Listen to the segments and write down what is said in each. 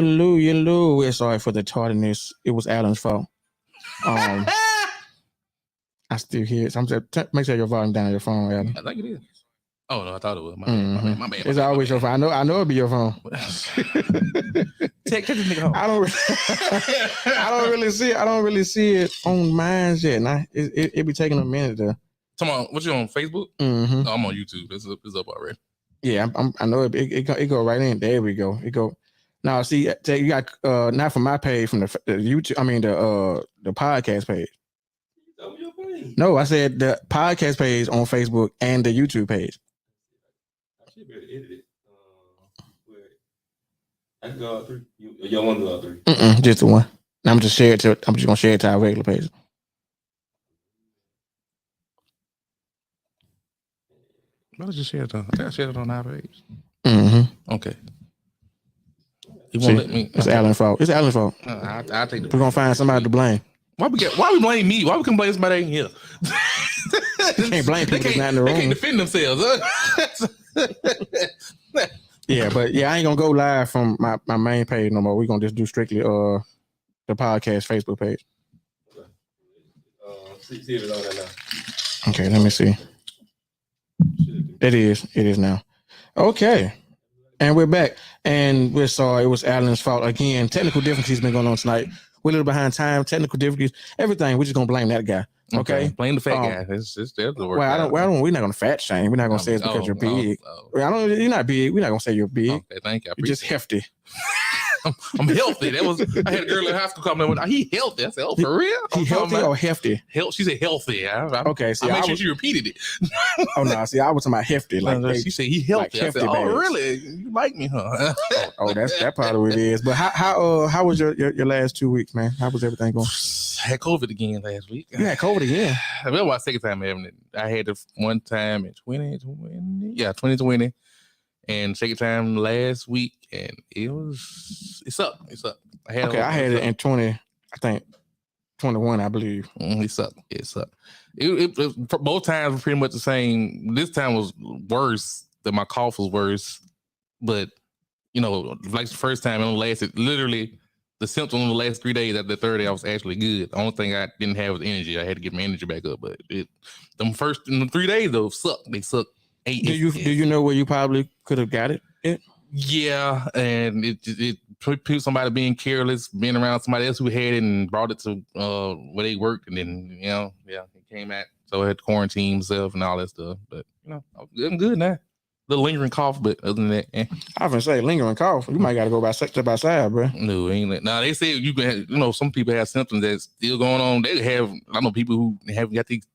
Lou. We're sorry for the tardiness. It was Alan's fault. I still hear it. So I'm just make sure your volume down on your phone, Alan. I think it is. Oh no, I thought it was. My bad. It's always your phone. I know it'll be your phone. Take this nigga home. I don't really see it on mine yet. Nah, it be taking a minute to. Come on, what you on Facebook? Mm-hmm. No, I'm on YouTube. It's up already. Yeah, I know it go right in. There we go. It go. Now see, you got not from my page, from the YouTube. I mean the podcast page. No, I said the podcast page on Facebook and the YouTube page. I should be able to edit it. I can go out three. Y'all want to go out three? Just the one. I'm just gonna share it to our regular page. Why did you share it on? I think I shared it on our page. Mm-hmm. Okay. He won't let me. It's Alan's fault. It's Alan's fault. I'll take the. We're gonna find somebody to blame. Why we blame me? Why we can blame somebody ain't here? You can't blame people that's not in the room. They can't defend themselves. Huh? Yeah, but I ain't gonna go live from my main page no more. We're gonna just do strictly the podcast Facebook page. See if it's on there now. Okay, let me see. It is now. Okay. And we're back. And we're sorry, it was Alan's fault. Again, technical difficulties been going on tonight. We're a little behind time, technical difficulties, everything. We're just gonna blame that guy. Okay. Blame the fat guy. It's the work. We're not gonna fat shame. We're not gonna say it's because you're big. You're not big. We're not gonna say you're big. Okay, thank you. You're just hefty. I'm healthy. I had a girl in high school comment with, he healthy. I said, oh, for real? He healthy or hefty? She said healthy. Okay, see, I make sure she repeated it. Oh no, see, I was talking about hefty. Like she said he healthy. Like I said, oh, really? You like me, huh? That part of it is. But how was your last 2 weeks, man? How was everything going? I had COVID again last week. You had COVID again? Well, my second time having it. I had it one time in 2020. Yeah, 2020. And second time last week, and it sucked. I had it in 2021, I believe. It sucked. It both times were pretty much the same. This time was worse. That my cough was worse, but like the first time, it only lasted literally the symptoms on the last 3 days. After the third day, I was actually good. The only thing I didn't have was energy. I had to get my energy back up, but them first 3 days though sucked. They sucked. Do you know where you probably could have got it? Yeah, and it somebody being careless, being around somebody else who had it and brought it to where they work, and then it came out. So I had to quarantine myself and all that stuff. But I'm good now. Little lingering cough, but other than that, I was gonna say lingering cough. You might got to go step outside, bro. No, ain't that. Now they say you can. Some people have symptoms that's still going on. They have. I know people who haven't got these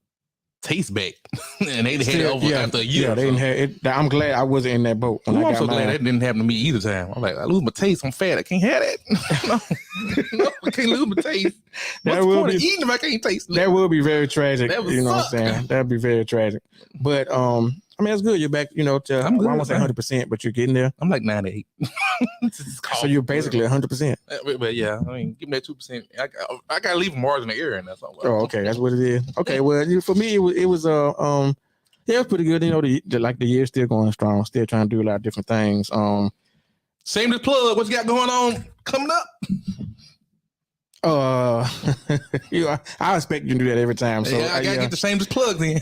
taste back, and they had it over after a year. Yeah, they didn't have it. I'm glad I wasn't in that boat. I'm so glad that didn't happen to me either time. I'm like, I lose my taste. I'm fat. I can't have that. no, I can't lose my taste. What's the point of eating if I can't taste it? That would be very tragic. That would what I'm saying? That'd be very tragic. But I mean, it's good. You're back. To I won't say 100%, but you're getting there. I'm like 98. So you're basically 100%. But yeah, I mean, give me that 2%. I gotta leave a margin of error in that. Oh, okay, that's what it is. Okay, well, for me, it was it was pretty good. The year's still going strong. Still trying to do a lot of different things. Shameless plug. What you got going on coming up? I expect you to do that every time. So I gotta get the shameless plugs in.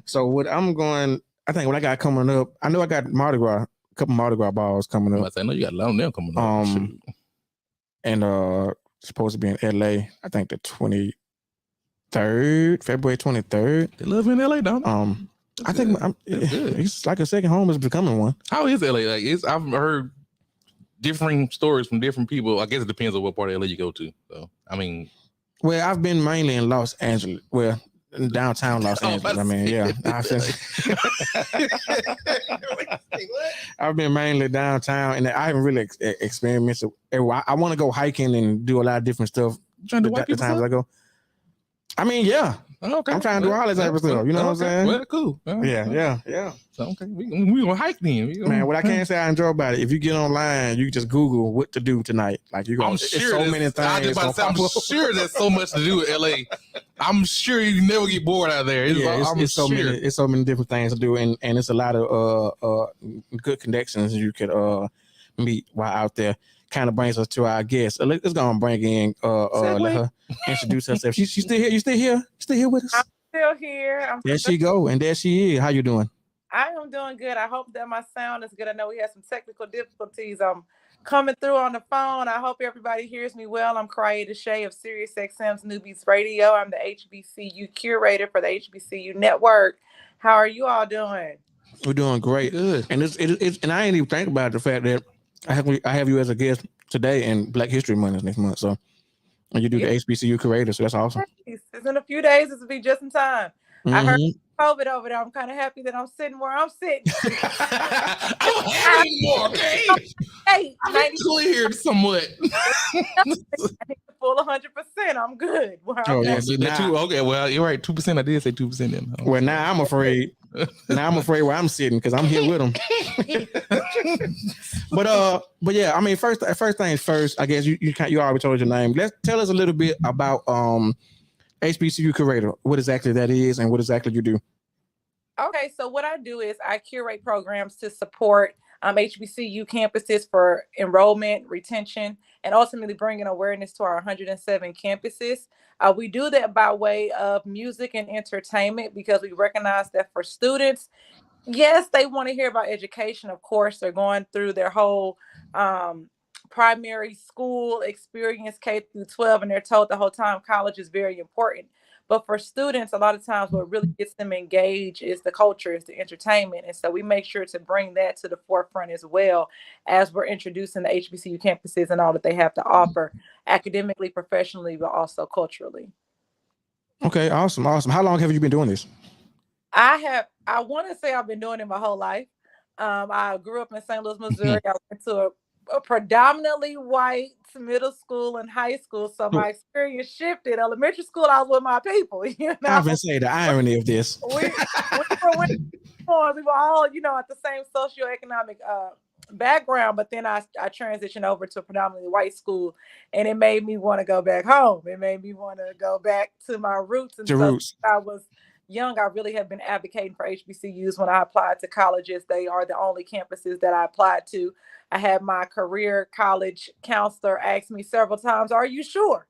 So what I'm going, I think what I got coming up, I know I got Mardi Gras, a couple Mardi Gras balls coming up. I know you got a lot of them coming up. And supposed to be in LA, I think the 23rd, February 23rd. They live in LA, don't they? I think it's like a second home is becoming one. How is LA? I've heard differing stories from different people. I guess it depends on what part of LA you go to. So, I mean, well, I've been mainly in Los Angeles. Well, in downtown Los Angeles. I mean, yeah. I've been mainly downtown, and I haven't really experienced it. I want to go hiking and do a lot of different stuff. Trying to white people times I go. I mean, yeah. Okay. I'm trying to do all this type of stuff. You know what I'm saying? Well, cool. Yeah. So, okay, we gonna hike then. Man, what I can't say I enjoy about it, if you get online, you just Google what to do tonight. Like you're gonna, sure so many things. I'm sure there's so much to do with LA. I'm sure you never get bored out there. It's so many different things to do, and it's a lot of good connections you could meet while out there. Kind of brings us to our guest. Let's go and bring in let her introduce herself. She's still here. You still here? Still here with us? I'm still here. There she go, and there she is. How you doing? I am doing good. I hope that my sound is good. I know we had some technical difficulties. I'm coming through on the phone. I hope everybody hears me well. I'm Creator Shay of SiriusXM's Newbies Radio. I'm the HBCU curator for the HBCU network. How are you all doing? We're doing great. Good. And it's and I ain't even think about the fact that I have you as a guest today, and Black History Month is next month. So, and you do the HBCU curator, so that's awesome. It's in a few days. This will be just in time. I heard COVID over there. I'm kind of happy that I'm sitting where I'm sitting. I'm happy more, okay? Hey, I'm cleared somewhat. I need to full 100%. I'm good. Okay, well, you're right. 2%. I did say 2% then. Well, now I'm afraid. Where I'm sitting because I'm here with them. but yeah, I mean, first things first. I guess you already told your name. Let's tell us a little bit about HBCU curator. What exactly that is, and what exactly you do. Okay, so what I do is I curate programs to support HBCU campuses for enrollment, retention, and ultimately bringing awareness to our 107 campuses. We do that by way of music and entertainment because we recognize that for students, yes, they want to hear about education. Of course, they're going through their whole primary school experience, K through 12, and they're told the whole time college is very important. But for students, a lot of times what really gets them engaged is the culture, is the entertainment. And so we make sure to bring that to the forefront as well as we're introducing the HBCU campuses and all that they have to offer academically, professionally, but also culturally. Okay, awesome. How long have you been doing this? I want to say I've been doing it my whole life. I grew up in St. Louis, Missouri. I went to a predominantly white middle school and high school, so my experience shifted. Elementary school, I was with my people. You know, I've been saying the irony of this. we were all, at the same socioeconomic background, but then I transitioned over to a predominantly white school, and it made me want to go back home. It made me want to go back to my roots. And I was young, I really have been advocating for HBCUs. When I applied to colleges, they are the only campuses that I applied to. I had my career college counselor ask me several times, "Are you sure?"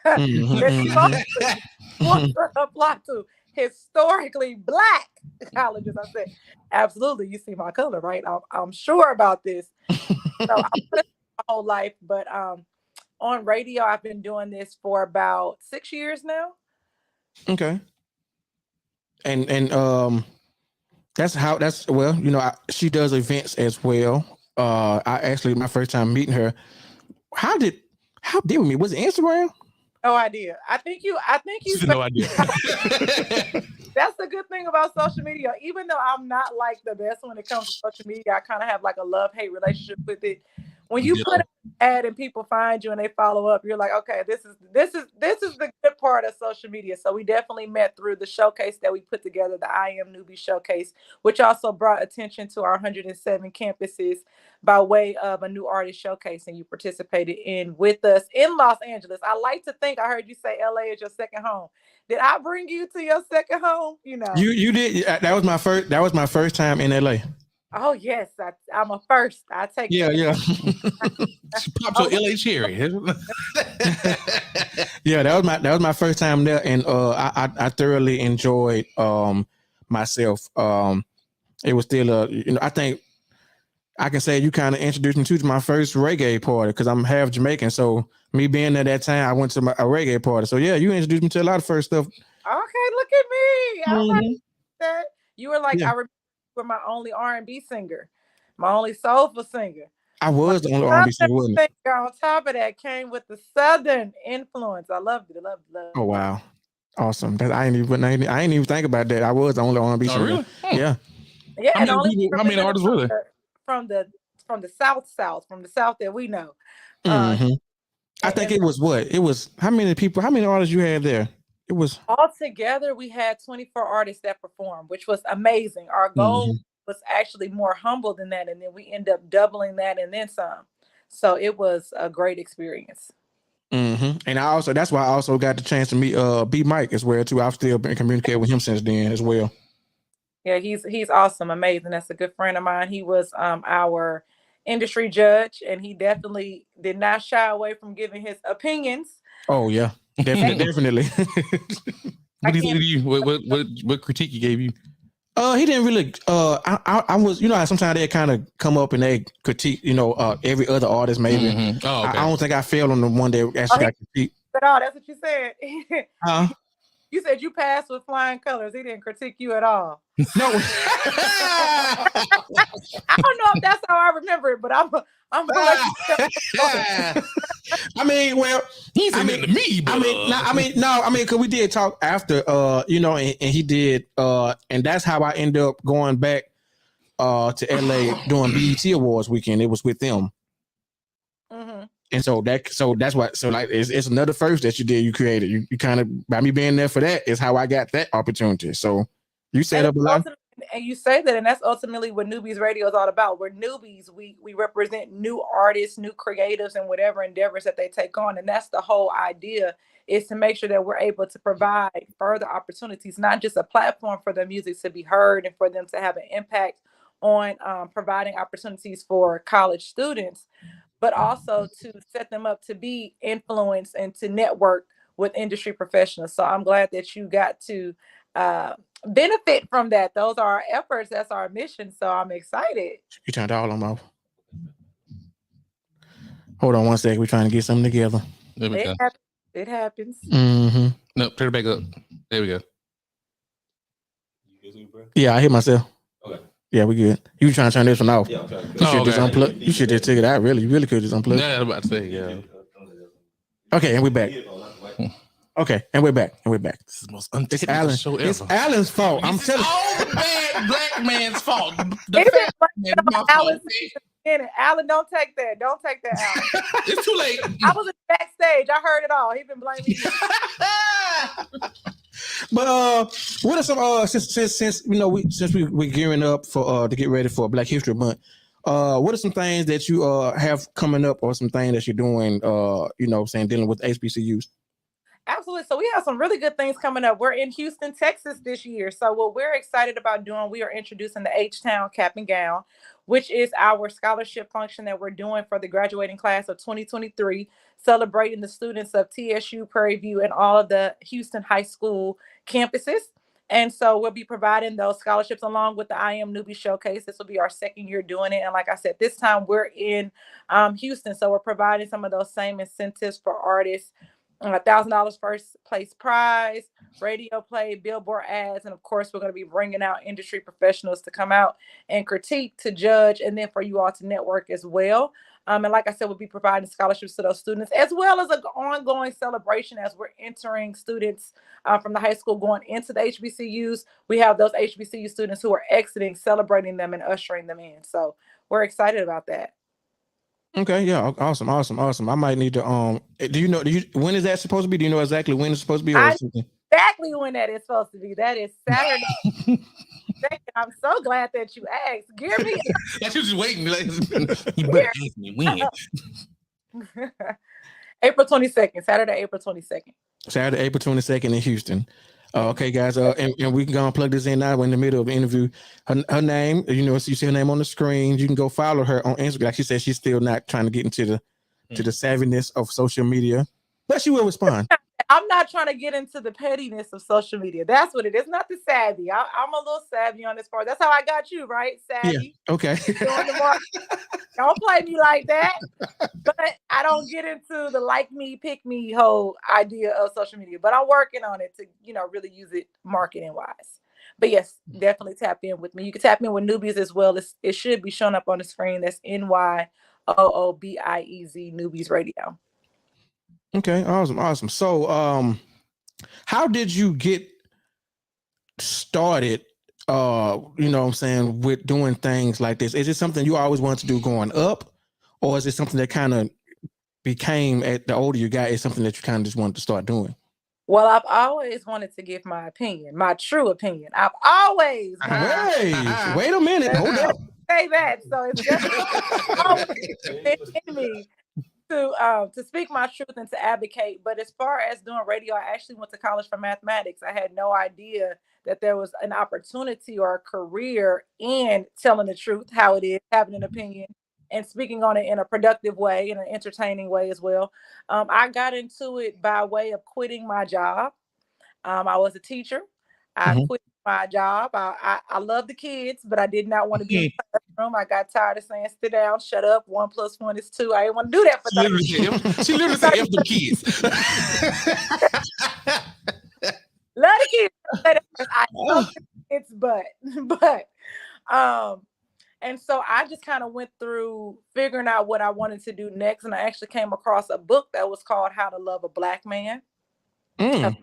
What to apply to historically Black colleges? I said, "Absolutely. You see my color, right? I'm sure about this." So I put it my whole life, but on radio, I've been doing this for about 6 years now. Okay. And she does events as well. I actually, my first time meeting her, how did we meet? Was it Instagram? No idea. I think you no idea. That's the good thing about social media. Even though I'm not like the best when it comes to social media, I kind of have like a love-hate relationship with it. When you put an ad and people find you and they follow up, you're like, okay, this is the good part of social media. So we definitely met through the showcase that we put together, the I Am Newbie Showcase, which also brought attention to our 107 campuses by way of a new artist showcase, and you participated in with us in Los Angeles. I like to think I heard you say LA is your second home. Did I bring you to your second home? You did. That was my first time in LA. Oh yes, I'm a first. I take yeah. She popped your LA cherry. Yeah, that was my first time there, and I thoroughly enjoyed myself. It was still I think I can say you kind of introduced me to my first reggae party because I'm half Jamaican. So me being there at that time, I went to a reggae party. So yeah, you introduced me to a lot of first stuff. Okay, look at me. I like that. You were like, I remember you were my only R&B singer, my only soulful singer. I was the only R&B singer, wasn't it? On top of that came with the Southern influence. I loved it. Oh wow, awesome! I ain't even think about that. I was the only R&B singer. Really? Yeah. Yeah. How many artists were there? From the South, from the South that we know. I think it was how many artists you had there? It was all together we had 24 artists that performed, which was amazing. Our goal was actually more humble than that, and then we end up doubling that and then some. So it was a great experience. And that's why I also got the chance to meet B Mike as well too. I've still been communicating with him since then as well. Yeah, he's awesome, amazing. That's a good friend of mine. He was our industry judge, and he definitely did not shy away from giving his opinions. Oh yeah, definitely. What did he say to you? What critique he gave you? He didn't really. I was, how sometimes they kind of come up and they critique, every other artist maybe. Mm-hmm. Oh, okay. I don't think I failed on the one that actually got critiqued. That's what you said. Huh? You said you passed with flying colors. He didn't critique you at all. No. I don't know if that's how I remember it, but I'm I mean, well, he said to me, but because we did talk after, and he did, and that's how I ended up going back to LA doing BET Awards weekend. It was with them. Mm-hmm. And so that's what, it's another first that you did, you created. You kind of, by me being there for that is how I got that opportunity. So you set up a lot. And you say that, and that's ultimately what Newbies Radio is all about. We're newbies. We represent new artists, new creatives, and whatever endeavors that they take on. And that's the whole idea, is to make sure that we're able to provide further opportunities, not just a platform for their music to be heard and for them to have an impact on providing opportunities for college students, but also to set them up to be influenced and to network with industry professionals. So I'm glad that you got to benefit from that. Those are our efforts. That's our mission. So I'm excited. You turned all of them off. Hold on one second. We're trying to get something together. There we go. It happens. Mm-hmm. No, turn it back up. There we go. Yeah, I hit myself. Okay. Yeah, we good. You trying to turn this one off? Yeah, I'm trying to. You should just unplug. You should just take it out. Really, you really could just unplug. Yeah, I was about to say, yeah. Okay, and we're back. Okay, and we're back. This is the most It's untypical Alan. show ever. It's Alan's fault. I'm This is telling you. all the bad black man's fault. The It's fat man is my fault. Alan, don't take that. Don't take that, Alan. It's too late. I was backstage. I heard it all. He's been blaming you. But what are some since we're gearing up for to get ready for Black History Month, what are some things that you have coming up, or some things that you're doing dealing with HBCUs? Absolutely. So we have some really good things coming up. We're in Houston, Texas this year. So what we're excited about doing, we are introducing the H-Town Cap and Gown, which is our scholarship function that we're doing for the graduating class of 2023, celebrating the students of TSU, Prairie View, and all of the Houston high school campuses. And so we'll be providing those scholarships along with the I Am Newbie Showcase. This will be our second year doing it. And like I said, this time we're in Houston. So we're providing some of those same incentives for artists. $1,000 first place prize, radio play, billboard ads, and of course we're going to be bringing out industry professionals to come out and critique, to judge, and then for you all to network as well. And like I said, we'll be providing scholarships to those students, as well as an ongoing celebration as we're entering students from the high school going into the HBCUs. We have those HBCU students who are exiting, celebrating them and ushering them in. So we're excited about that. Okay, yeah, awesome. I might need to when is that supposed to be? Do you know exactly when it's supposed to be? Exactly when that is supposed to be. That is Saturday. I'm so glad that you asked. Gear me up. That's just waiting. You better ask me when. April 22nd, Saturday, April 22nd. Saturday, April 22nd in Houston. Okay, guys, and we can go and plug this in now. We're in the middle of the interview. Her name, you see her name on the screen. You can go follow her on Instagram. Like she said, she's still not trying to get into the savviness of social media, but she will respond. I'm not trying to get into the pettiness of social media. That's what it is. Not the savvy. I'm a little savvy on this part. That's how I got you, right? Savvy. Yeah. Okay. Don't play me like that. But I don't get into the like me, pick me whole idea of social media. But I'm working on it to, really use it marketing wise. But yes, definitely tap in with me. You can tap in with Newbies as well. It should be showing up on the screen. That's NYOOBIEZ Newbies Radio. Okay, awesome. So, how did you get started? With doing things like this? Is it something you always wanted to do going up, or is it something that kind of became, at the older you got, is something that you kind of just wanted to start doing? Well, I've always wanted to give my opinion, my true opinion. I've always. Wait a minute, hold up. Say that. So it's just in me to speak my truth and to advocate. But as far as doing radio, I actually went to college for mathematics. I had no idea that there was an opportunity or a career in telling the truth, how it is, having an opinion, and speaking on it in a productive way, in an entertaining way as well. I got into it by way of quitting my job. I was a teacher. I Mhm. quit my job. I love the kids, but I did not want to be in the classroom. I got tired of saying, sit down, shut up, 1 + 1 is 2. I didn't want to do that for 30 She literally said F the kids. Love the kids. I love the kids, but and so I just kind of went through figuring out what I wanted to do next, and I actually came across a book that was called How to Love a Black Man. Mm.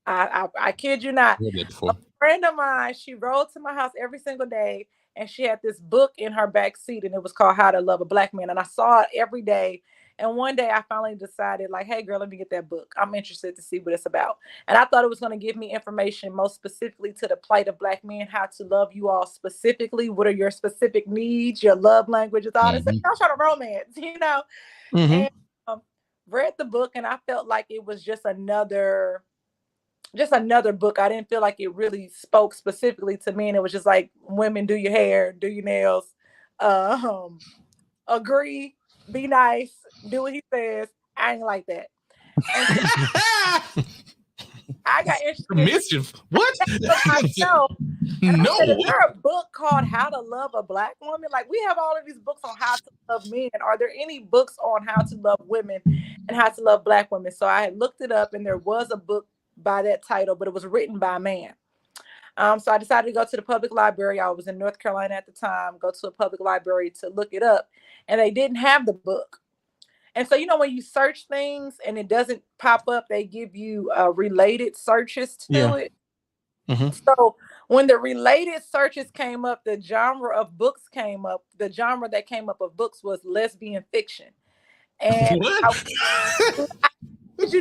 I kid you not. Read that before. Friend of mine, she rode to my house every single day, and she had this book in her back seat, and it was called How to Love a Black Man. And I saw it every day. And one day I finally decided, like, hey girl, let me get that book. I'm interested to see what it's about. And I thought it was going to give me information most specifically to the plight of Black men, how to love you all specifically. What are your specific needs, your love languages, all this. I'm trying to romance, Mhm. And read the book, and I felt like it was just another book. I didn't feel like it really spoke specifically to me. And it was just like, women, do your hair, do your nails, agree, be nice, do what he says. I ain't like that. And I got interested Mischief. What? myself. And I No. said, is there a book called How to Love a Black Woman? Like, we have all of these books on how to love men. Are there any books on how to love women and how to love Black women? So I had looked it up, and there was a book by that title, but it was written by a man. So I decided to go to the public library. I was in North Carolina at the time, go to a public library to look it up, and they didn't have the book. And so, when you search things and it doesn't pop up, they give you related searches to it. Mhm. So when the related searches came up, the genre of books came up. The genre that came up of books was lesbian fiction. And What?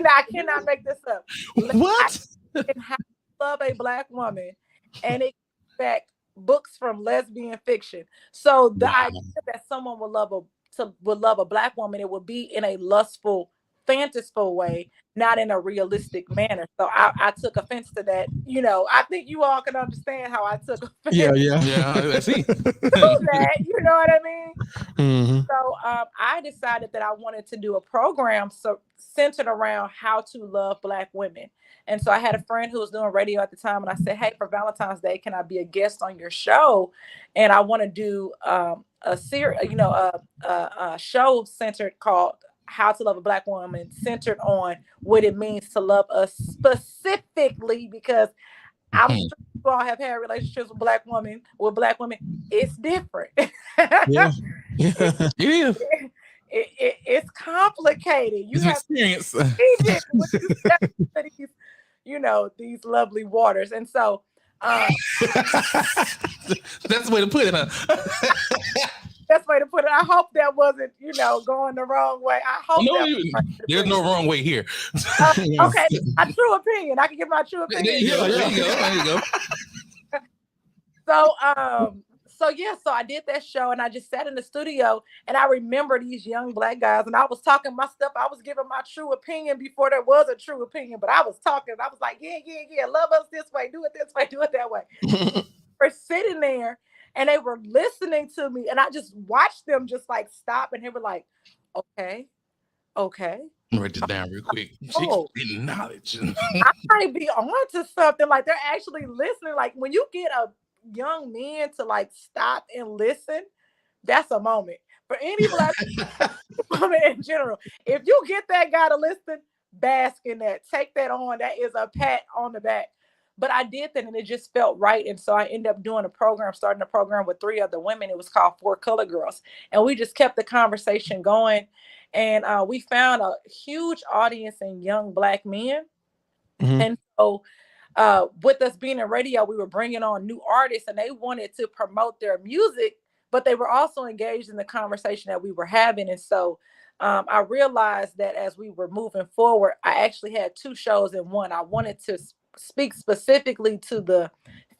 I cannot make this up. What? And How to Love a Black Woman, and it back books from lesbian fiction. So the idea that someone would love a Black woman, it would be in a lustful, fantasiful way, not in a realistic manner. So I took offense to that. I think you all can understand how I took offense Yeah. Yeah, I see. to that. You know what I mean? Mhm. So I decided that I wanted to do a program centered around how to love Black women. And so I had a friend who was doing radio at the time, and I said, hey, for Valentine's Day, can I be a guest on your show? And I want to do a series, a show centered called How to Love a Black Woman, centered on what it means to love us specifically, because I'm sure you all have had relationships with Black women. It's different. Yeah. It is. It's complicated. You It's an have experience. to these lovely waters. And so That's the way to put it, huh? that's the way to put it. I hope that wasn't, going the wrong way. I hope There's no wrong way here. Okay, my true opinion. I can give my true opinion. There you go. There you go. So I did that show, and I just sat in the studio, and I remember these young Black guys, and I was talking my stuff. I was giving my true opinion before there was a true opinion, but I was talking. I was like, yeah, love us this way, do it this way, do it that way. We're sitting there, and they were listening to me, and I just watched them just like stop, and they were like, okay. Write this down real quick. Oh. Knowledge. I might be on to something. Like, they're actually listening. Like, when you get a young man to like stop and listen, that's a moment for any Black woman in general. If you get that guy to listen, bask in that, take that on. That is a pat on the back. But I did that, and it just felt right. And so I ended up starting a program with 3 other women. It was called 4 Color Girls, and we just kept the conversation going. And we found a huge audience in young Black men. Mhm. And so with us being in radio, we were bringing on new artists, and they wanted to promote their music, but they were also engaged in the conversation that we were having. And so I realized that as we were moving forward, I actually had 2 shows in one. I wanted to speak specifically to the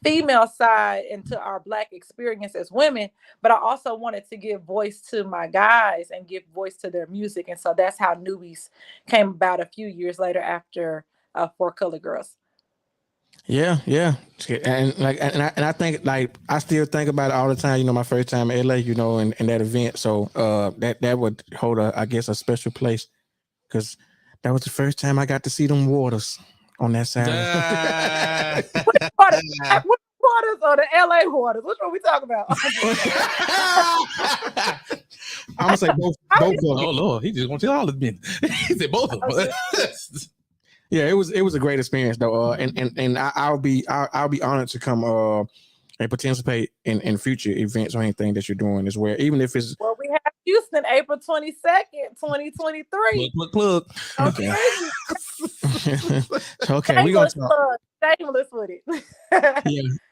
female side and to our Black experience as women, but I also wanted to give voice to my guys and give voice to their music. And so that's how Newbies came about a few years later after 4 Color Girls. Yeah, yeah, and I think like I still think about it all the time. You know, my first time in LA, you know, and that event. So that would hold I guess a special place because that was the first time I got to see them waters on that side. Water, what waters or the LA waters? Which one we talking about? I'm gonna say both of them. Oh Lord, he just wants to tell all the men. He said both of them. Yeah, it was a great experience though. And I'll be honored to come and participate in future events or anything that you're doing as well, even if it's. Well, we have Houston, April 22nd, 2023. Plug. Okay. Okay, we gonna talk. Shameless with it.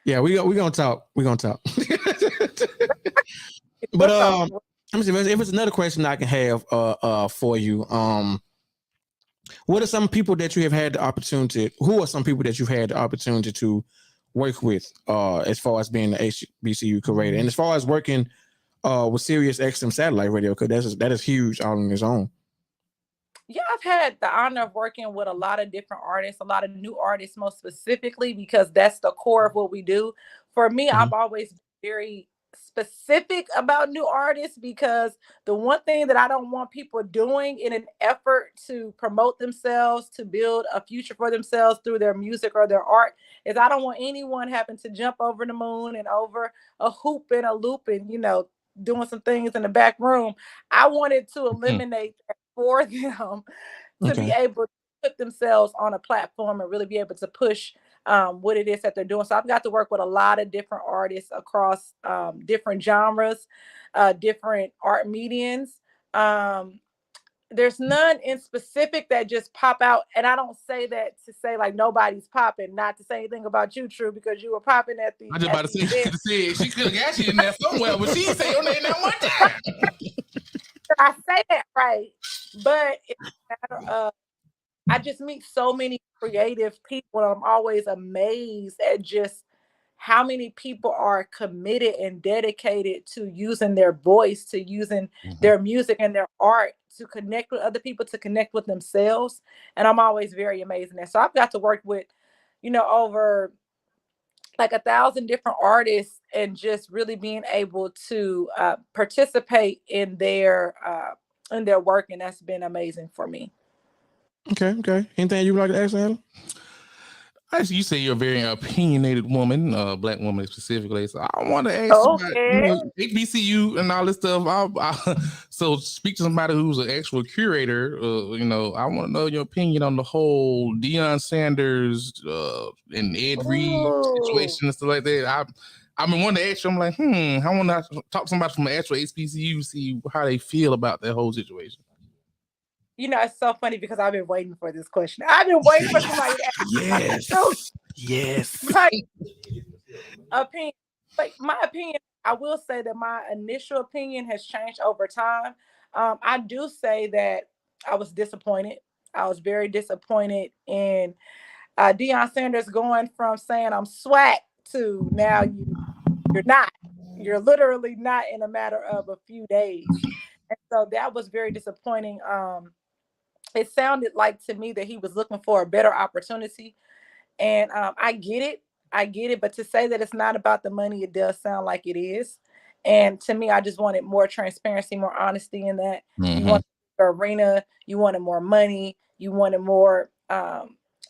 Yeah, we gonna talk. We gonna talk. But let me see if it's another question I can have for you. What are some people that you have had the opportunity? Who are some people that you've had the opportunity to work with as far as being the HBCU curator and as far as working with Sirius XM satellite radio? Because that is huge all on its own. Yeah, I've had the honor of working with a lot of different artists, a lot of new artists, most specifically, because that's the core of what we do. For me, I've always been very specific about new artists because the one thing that I don't want people doing in an effort to promote themselves, to build a future for themselves through their music or their art, is I don't want anyone having to jump over the moon and over a hoop and a loop and, doing some things in the back room. I wanted to eliminate that for them to be able to put themselves on a platform and really be able to push what it is that they're doing. So I've got to work with a lot of different artists across different genres, different art mediums. There's none in specific that just pop out. And I don't say that to say like nobody's popping, not to say anything about you, Tru, because you were popping at the. I just about to say she could have got you in there somewhere, but she said your name that one time. I say that right, but it's a matter of I just meet so many creative people. And I'm always amazed at just how many people are committed and dedicated to using their voice, to using their music and their art to connect with other people, to connect with themselves. And I'm always very amazed in that. So I've got to work with, over like 1,000 different artists and just really being able to participate in their work. And that's been amazing for me. Okay. Anything you would like to ask, Alan? Actually, you say you're a very opinionated woman, Black woman specifically. So I want to ask you about HBCU and all this stuff. So speak to somebody who's an actual curator. I want to know your opinion on the whole Deion Sanders and Ed Reed situation and stuff like that. I've been wanting to ask you. I'm like, I want to talk to somebody from the actual HBCU, see how they feel about that whole situation. It's so funny because I've been waiting for this question. I've been waiting for somebody to ask. Yes. Opinion. Like my opinion, I will say that my initial opinion has changed over time. I do say that I was disappointed. I was very disappointed in Deion Sanders going from saying I'm swag to now you're not. You're literally not in a matter of a few days. And so that was very disappointing. It sounded like to me that he was looking for a better opportunity. And I get it. But to say that it's not about the money, it does sound like it is. And to me, I just wanted more transparency, more honesty in that. You wanted the arena, you wanted more money, you wanted more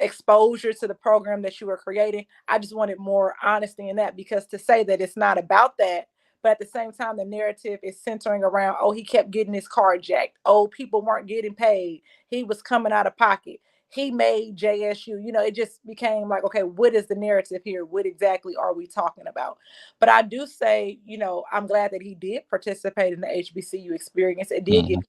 exposure to the program that you were creating. I just wanted more honesty in that, because to say that it's not about that, but at the same time, the narrative is centering around, he kept getting his car jacked. People weren't getting paid. He was coming out of pocket. He made JSU. It just became like, okay, what is the narrative here? What exactly are we talking about? But I do say, I'm glad that he did participate in the HBCU experience. It did get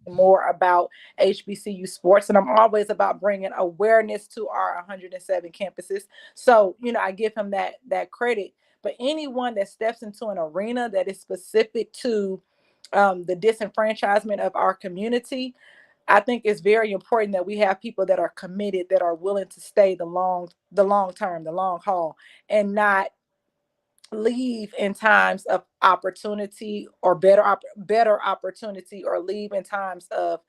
more about HBCU sports, and I'm always about bringing awareness to our 107 campuses. So, I give him that credit. But anyone that steps into an arena that is specific to the disenfranchisement of our community, I think it's very important that we have people that are committed, that are willing to stay the long term, the long haul, and not leave in times of opportunity or better opportunity, or leave in times of,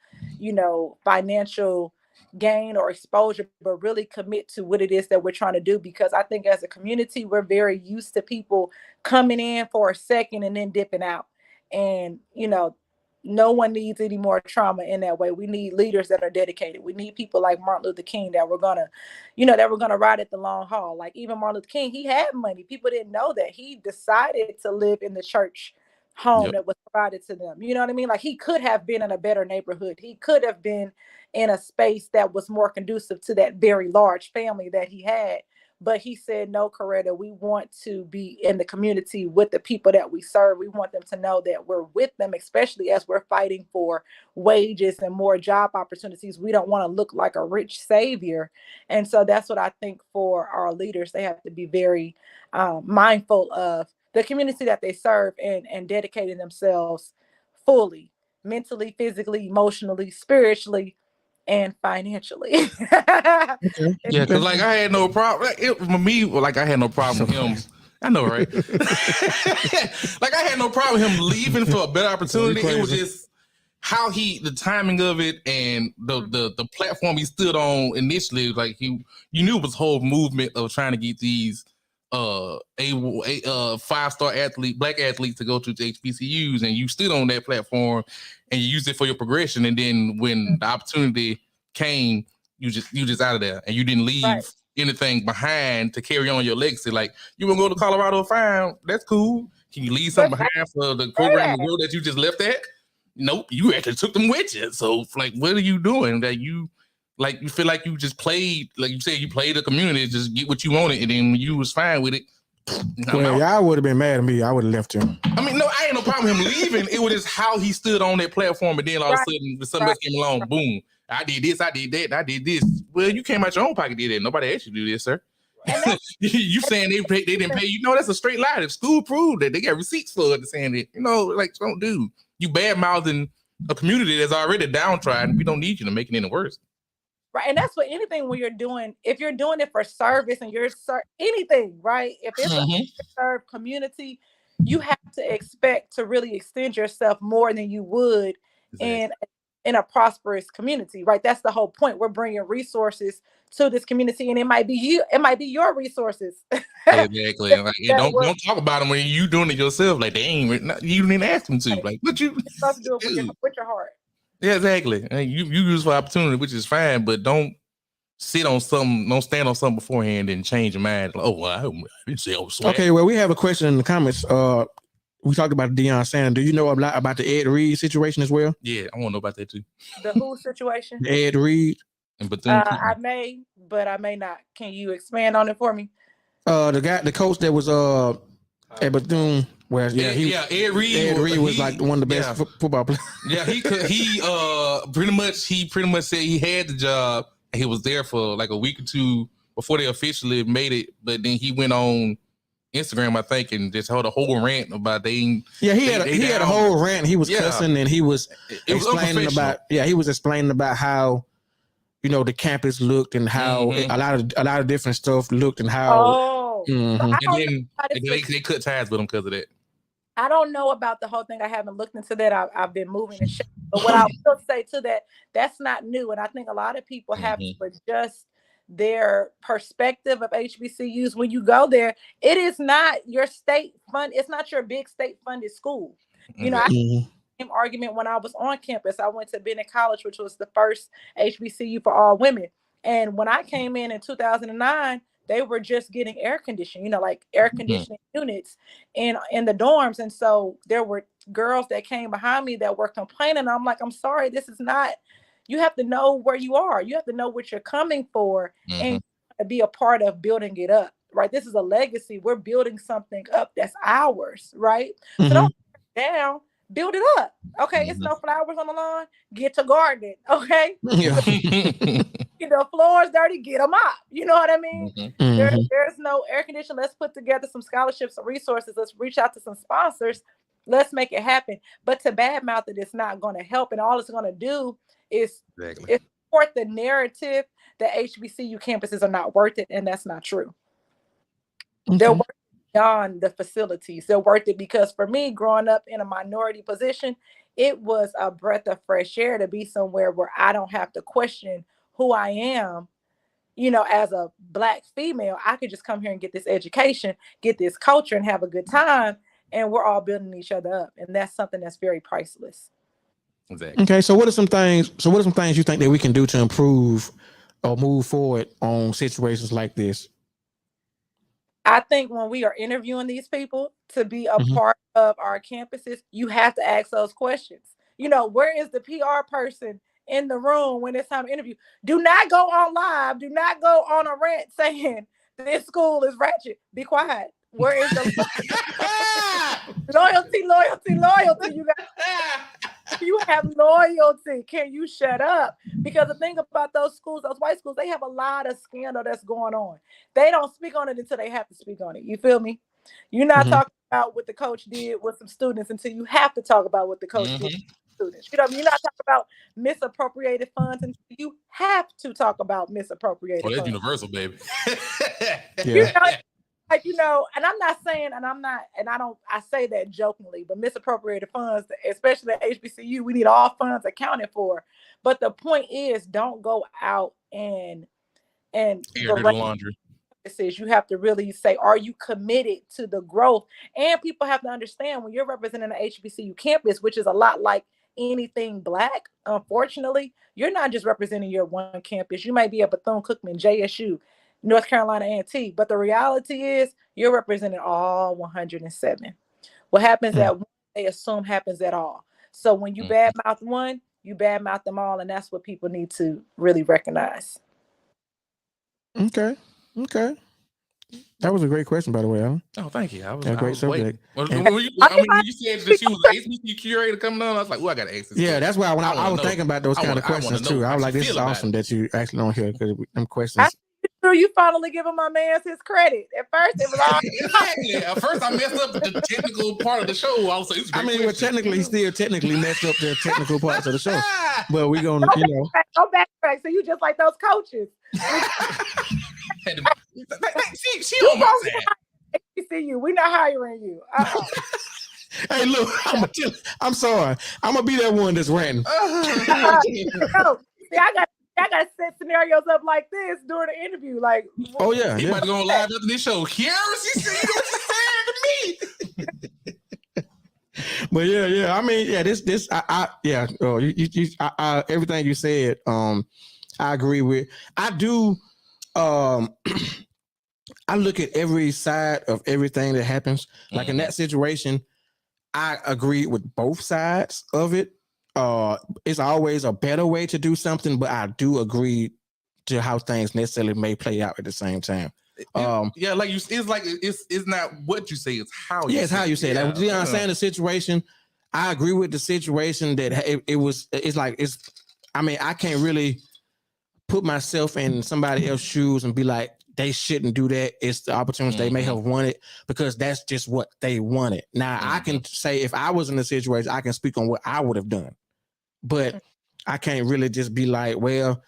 financial gain or exposure, but really commit to what it is that we're trying to do. Because I think as a community, we're very used to people coming in for a second and then dipping out. And, no one needs any more trauma in that way. We need leaders that are dedicated. We need people like Martin Luther King that we're gonna, ride at the long haul. Like even Martin Luther King, he had money. People didn't know that. He decided to live in the church home that was provided to them. You know what I mean? Like he could have been in a better neighborhood. He could have been in a space that was more conducive to that very large family that he had. But he said, no, Coretta, we want to be in the community with the people that we serve. We want them to know that we're with them, especially as we're fighting for wages and more job opportunities. We don't want to look like a rich savior. And so that's what I think for our leaders. They have to be very mindful of the community that they serve and dedicating themselves fully, mentally, physically, emotionally, spiritually, and financially. Okay. Yeah, because like I had no problem. For me, like I had no problem with him. I know, right? Like I had no problem with him leaving for a better opportunity. It was just how the timing of it and the platform he stood on initially. Like you knew it was a whole movement of trying to get these 5-star black athletes to go to HBCUs, and you stood on that platform and you used it for your progression. And then when the opportunity came, you just out of there, and you didn't leave anything behind to carry on your legacy. Like you want to go to Colorado, fine, that's cool. Can you leave something behind for the program the world that you just left at? Nope, you actually took them with you. So like, what are you doing? That you feel like you just played, like you said, you played the community, just get what you wanted, and then when you was fine with it. Well, y'all would have been mad at me. I would have left him. I mean, no, I ain't no problem with him leaving. It was just how he stood on that platform, and then all of a sudden, something else came along, boom. I did this, I did that, I did this. Well, you came out your own pocket, did it. Nobody asked you to do this, sir. You saying they didn't pay you? No, that's a straight lie. The school proved that they got receipts for it saying that. Like don't do. You bad mouthing a community that's already downtrodden. We don't need you to make it any worse. Right. And that's what anything when you're doing, if you're doing it for service and you're anything, right? If it's a serve community, you have to expect to really extend yourself more than you would in a prosperous community, right? That's the whole point. We're bringing resources to this community, and it might be your resources. Exactly. Like, don't talk about them when you doing it yourself. Like you didn't ask them to. Like what you supposed to do it with your heart. Yeah, exactly. You use for opportunity, which is fine, but don't sit on something, don't stand on something beforehand and change your mind. Like, I didn't say I was swag. Okay, well, we have a question in the comments. We talked about Deion Sanders. Do you know a lot about the Ed Reed situation as well? Yeah, I want to know about that too. The who situation? The Ed Reed. And I may, but I may not. Can you expand on it for me? The coach that was at Bethune. Well, Ed Reed. Ed Reed was like one of the best football players. Yeah, he pretty much said he had the job. And he was there for like a week or two before they officially made it. But then he went on Instagram, I think, and just held a whole rant about he had a whole rant. He was cussing and he was explaining about how the campus looked and how a lot of different stuff looked and how and then they cut ties with him because of that. I don't know about the whole thing. I haven't looked into that. I've been moving and shit. But what I will say to that, that's not new. And I think a lot of people have to adjust their perspective of HBCUs. When you go there, it is not your state fund. It's not your big state funded school. I had the same argument when I was on campus. I went to Bennett College, which was the first HBCU for all women. And when I came in 2009, they were just getting air conditioning, like air conditioning units in the dorms. And so there were girls that came behind me that were complaining. I'm like, I'm sorry, this is not, you have to know where you are. You have to know what you're coming for and be a part of building it up, right? This is a legacy. We're building something up that's ours, right? So don't tear it down, build it up. Okay, it's no flowers on the lawn, get to gardening, okay? Floors dirty, get them up. You know what I mean? There's no air conditioning. Let's put together some scholarships and resources. Let's reach out to some sponsors. Let's make it happen. But to badmouth it, it's not going to help. And all it's going to do is support the narrative that HBCU campuses are not worth it. And that's not true. They're worth it beyond the facilities. They're worth it because for me, growing up in a minority position, it was a breath of fresh air to be somewhere where I don't have to question who I am, you know, as a Black female, I could just come here and get this education, get this culture, and have a good time, and we're all building each other up, and that's something that's very priceless. Exactly. Okay, so what are some things you think that we can do to improve or move forward on situations like this? I think when we are interviewing these people to be a part of our campuses, you have to ask those questions. You know, where is the PR person in the room when it's time to interview? Do not go on live. Do not go on a rant saying this school is ratchet. Be quiet. Where is the loyalty? You guys, you have loyalty. Can you shut up? Because the thing about those schools, those white schools, they have a lot of scandal that's going on. They don't speak on it until they have to speak on it. You feel me? You're not talking about what the coach did with some students until you have to talk about what the coach did with students. You know, you're not talking about misappropriated funds until you have to talk about misappropriated funds. That's universal, baby. You know, like, you know, and I'm not saying, I say that jokingly, but misappropriated funds, especially at HBCU, we need all funds accounted for. But the point is, don't go out and laundry. You have to really say, are you committed to the growth? And people have to understand when you're representing an HBCU campus, which is a lot like anything Black, unfortunately, you're not just representing your one campus. You might be at Bethune-Cookman, JSU, North Carolina A&T, but the reality is you're representing all 107. What happens at one, they assume happens at all. So when you badmouth one, you badmouth them all, and that's what people need to really recognize. Okay. That was a great question, by the way, Alan. Oh, thank you. I was great subject. When you said that she was the HBCU curator coming on, I was like, "Well, I got to ask this." Yeah, that's why when I was thinking about those kind of questions too. I was like, "This is awesome that you actually don't hear because them questions." You finally giving my man his credit. At first, it was all exactly. At first, I messed up the technical part of the show. I was like, well, technically, he still technically messed up the technical parts of the show. But we're gonna, go backtrack. So you just like those coaches. she on my side. HBCU, we're not hiring you. Hey, look, I'm sorry. I'm gonna be that one that's ranting. See, I got to set scenarios up like this during the interview. Like, oh yeah, he might go live after this show. Here, she said what you saying to me. But yeah. I mean, everything you said, I agree with. I do. I look at every side of everything that happens. Like in that situation, I agree with both sides of it. It's always a better way to do something, but I do agree to how things necessarily may play out at the same time. Like it's not what you say, it's how you it's how you say it. Like, you understand the situation. I agree with the situation that I can't really put myself in somebody else's shoes and be like, they shouldn't do that. It's the opportunity they may have wanted because that's just what they wanted. Now I can say if I was in the situation, I can speak on what I would have done, but I can't really just be like, well,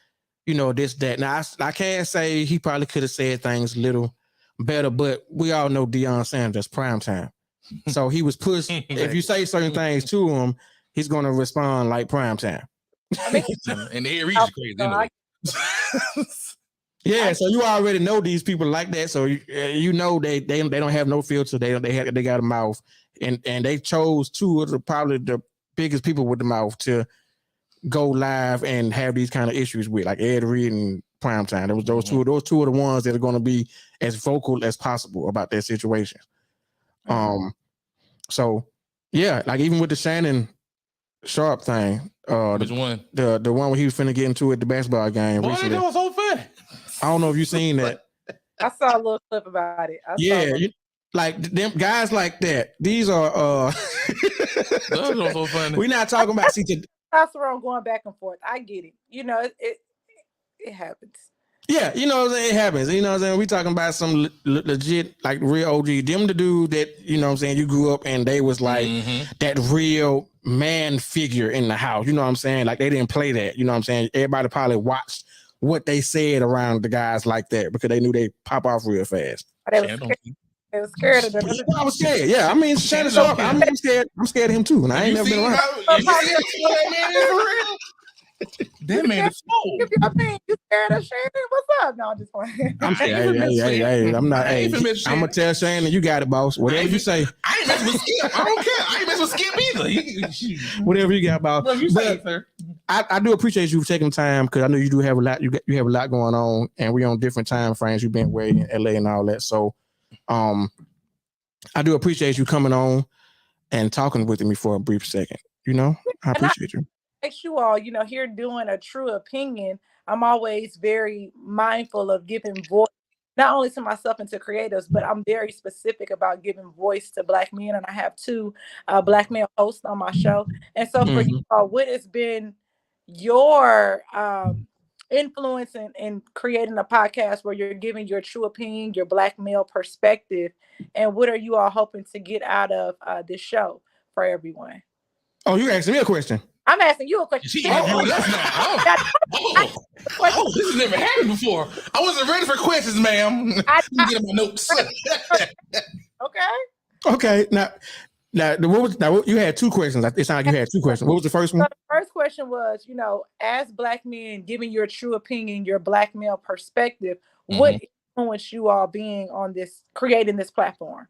this, that. Now I can't say he probably could have said things a little better, but we all know Deion Sanders, prime time. So he was pushed. If you say certain things to him, he's going to respond like prime time. And they reach crazy anyway. Yeah, so you already know these people like that, so you know they don't have no filter. They got a mouth, and they chose two of probably the biggest people with the mouth to go live and have these kind of issues with, like Ed Reed and Primetime. There was those two of the ones that are going to be as vocal as possible about their situation. So yeah, like even with the Shannon Sharp thing, which one? The one where he was finna get into at the basketball game. Boy, that was so funny. I don't know if you've seen that. I saw a little clip about it. Like them guys like that. These are Those are so funny. We're not talking about testosterone going back and forth. I get it. It happens. Yeah, what I'm saying? It happens. You know what I'm saying? We talking about some legit, like real OG. Them the dude that, you know what I'm saying, you grew up and they was like that real man figure in the house. You know what I'm saying? Like they didn't play that. You know what I'm saying? Everybody probably watched what they said around the guys like that because they knew they pop off real fast. They was scared of them. I was scared. Yeah, I mean, Shannon Sharp. I'm scared. I'm scared of him too, and I ain't never been around. That man is slow. Give your opinion. You scared of Shannon? What's up? No, I'm just playing. I'm hey, I'm not. Hey, I'm gonna tell Shannon you got it, boss. Whatever you say. I ain't messing with Skip. I don't care. I ain't messing with Skip either. Whatever you got, boss. Whatever you say, sir. I do appreciate you taking time because I know you do have a lot. You have a lot going on, and we're on different time frames. You've been away in LA and all that, so I do appreciate you coming on and talking with me for a brief second. You know, I appreciate you. Thanks you all. You know, here doing a true opinion, I'm always very mindful of giving voice not only to myself and to creatives, but I'm very specific about giving voice to Black men, and I have 2 Black male hosts on my show. And so for you all, what has been your influence in creating a podcast where you're giving your true opinion, your Black male perspective, and what are you all hoping to get out of this show for everyone? Oh, you asking me a question? I'm asking you a question. She interviewed us now. Oh, this has never happened before. I wasn't ready for questions, ma'am. Let me get my notes. Okay. Now, you had 2 questions. It sounded like you had 2 questions. What was the first one? So the first question was, you know, as Black men giving your true opinion, your Black male perspective, what influenced you all being on this, creating this platform?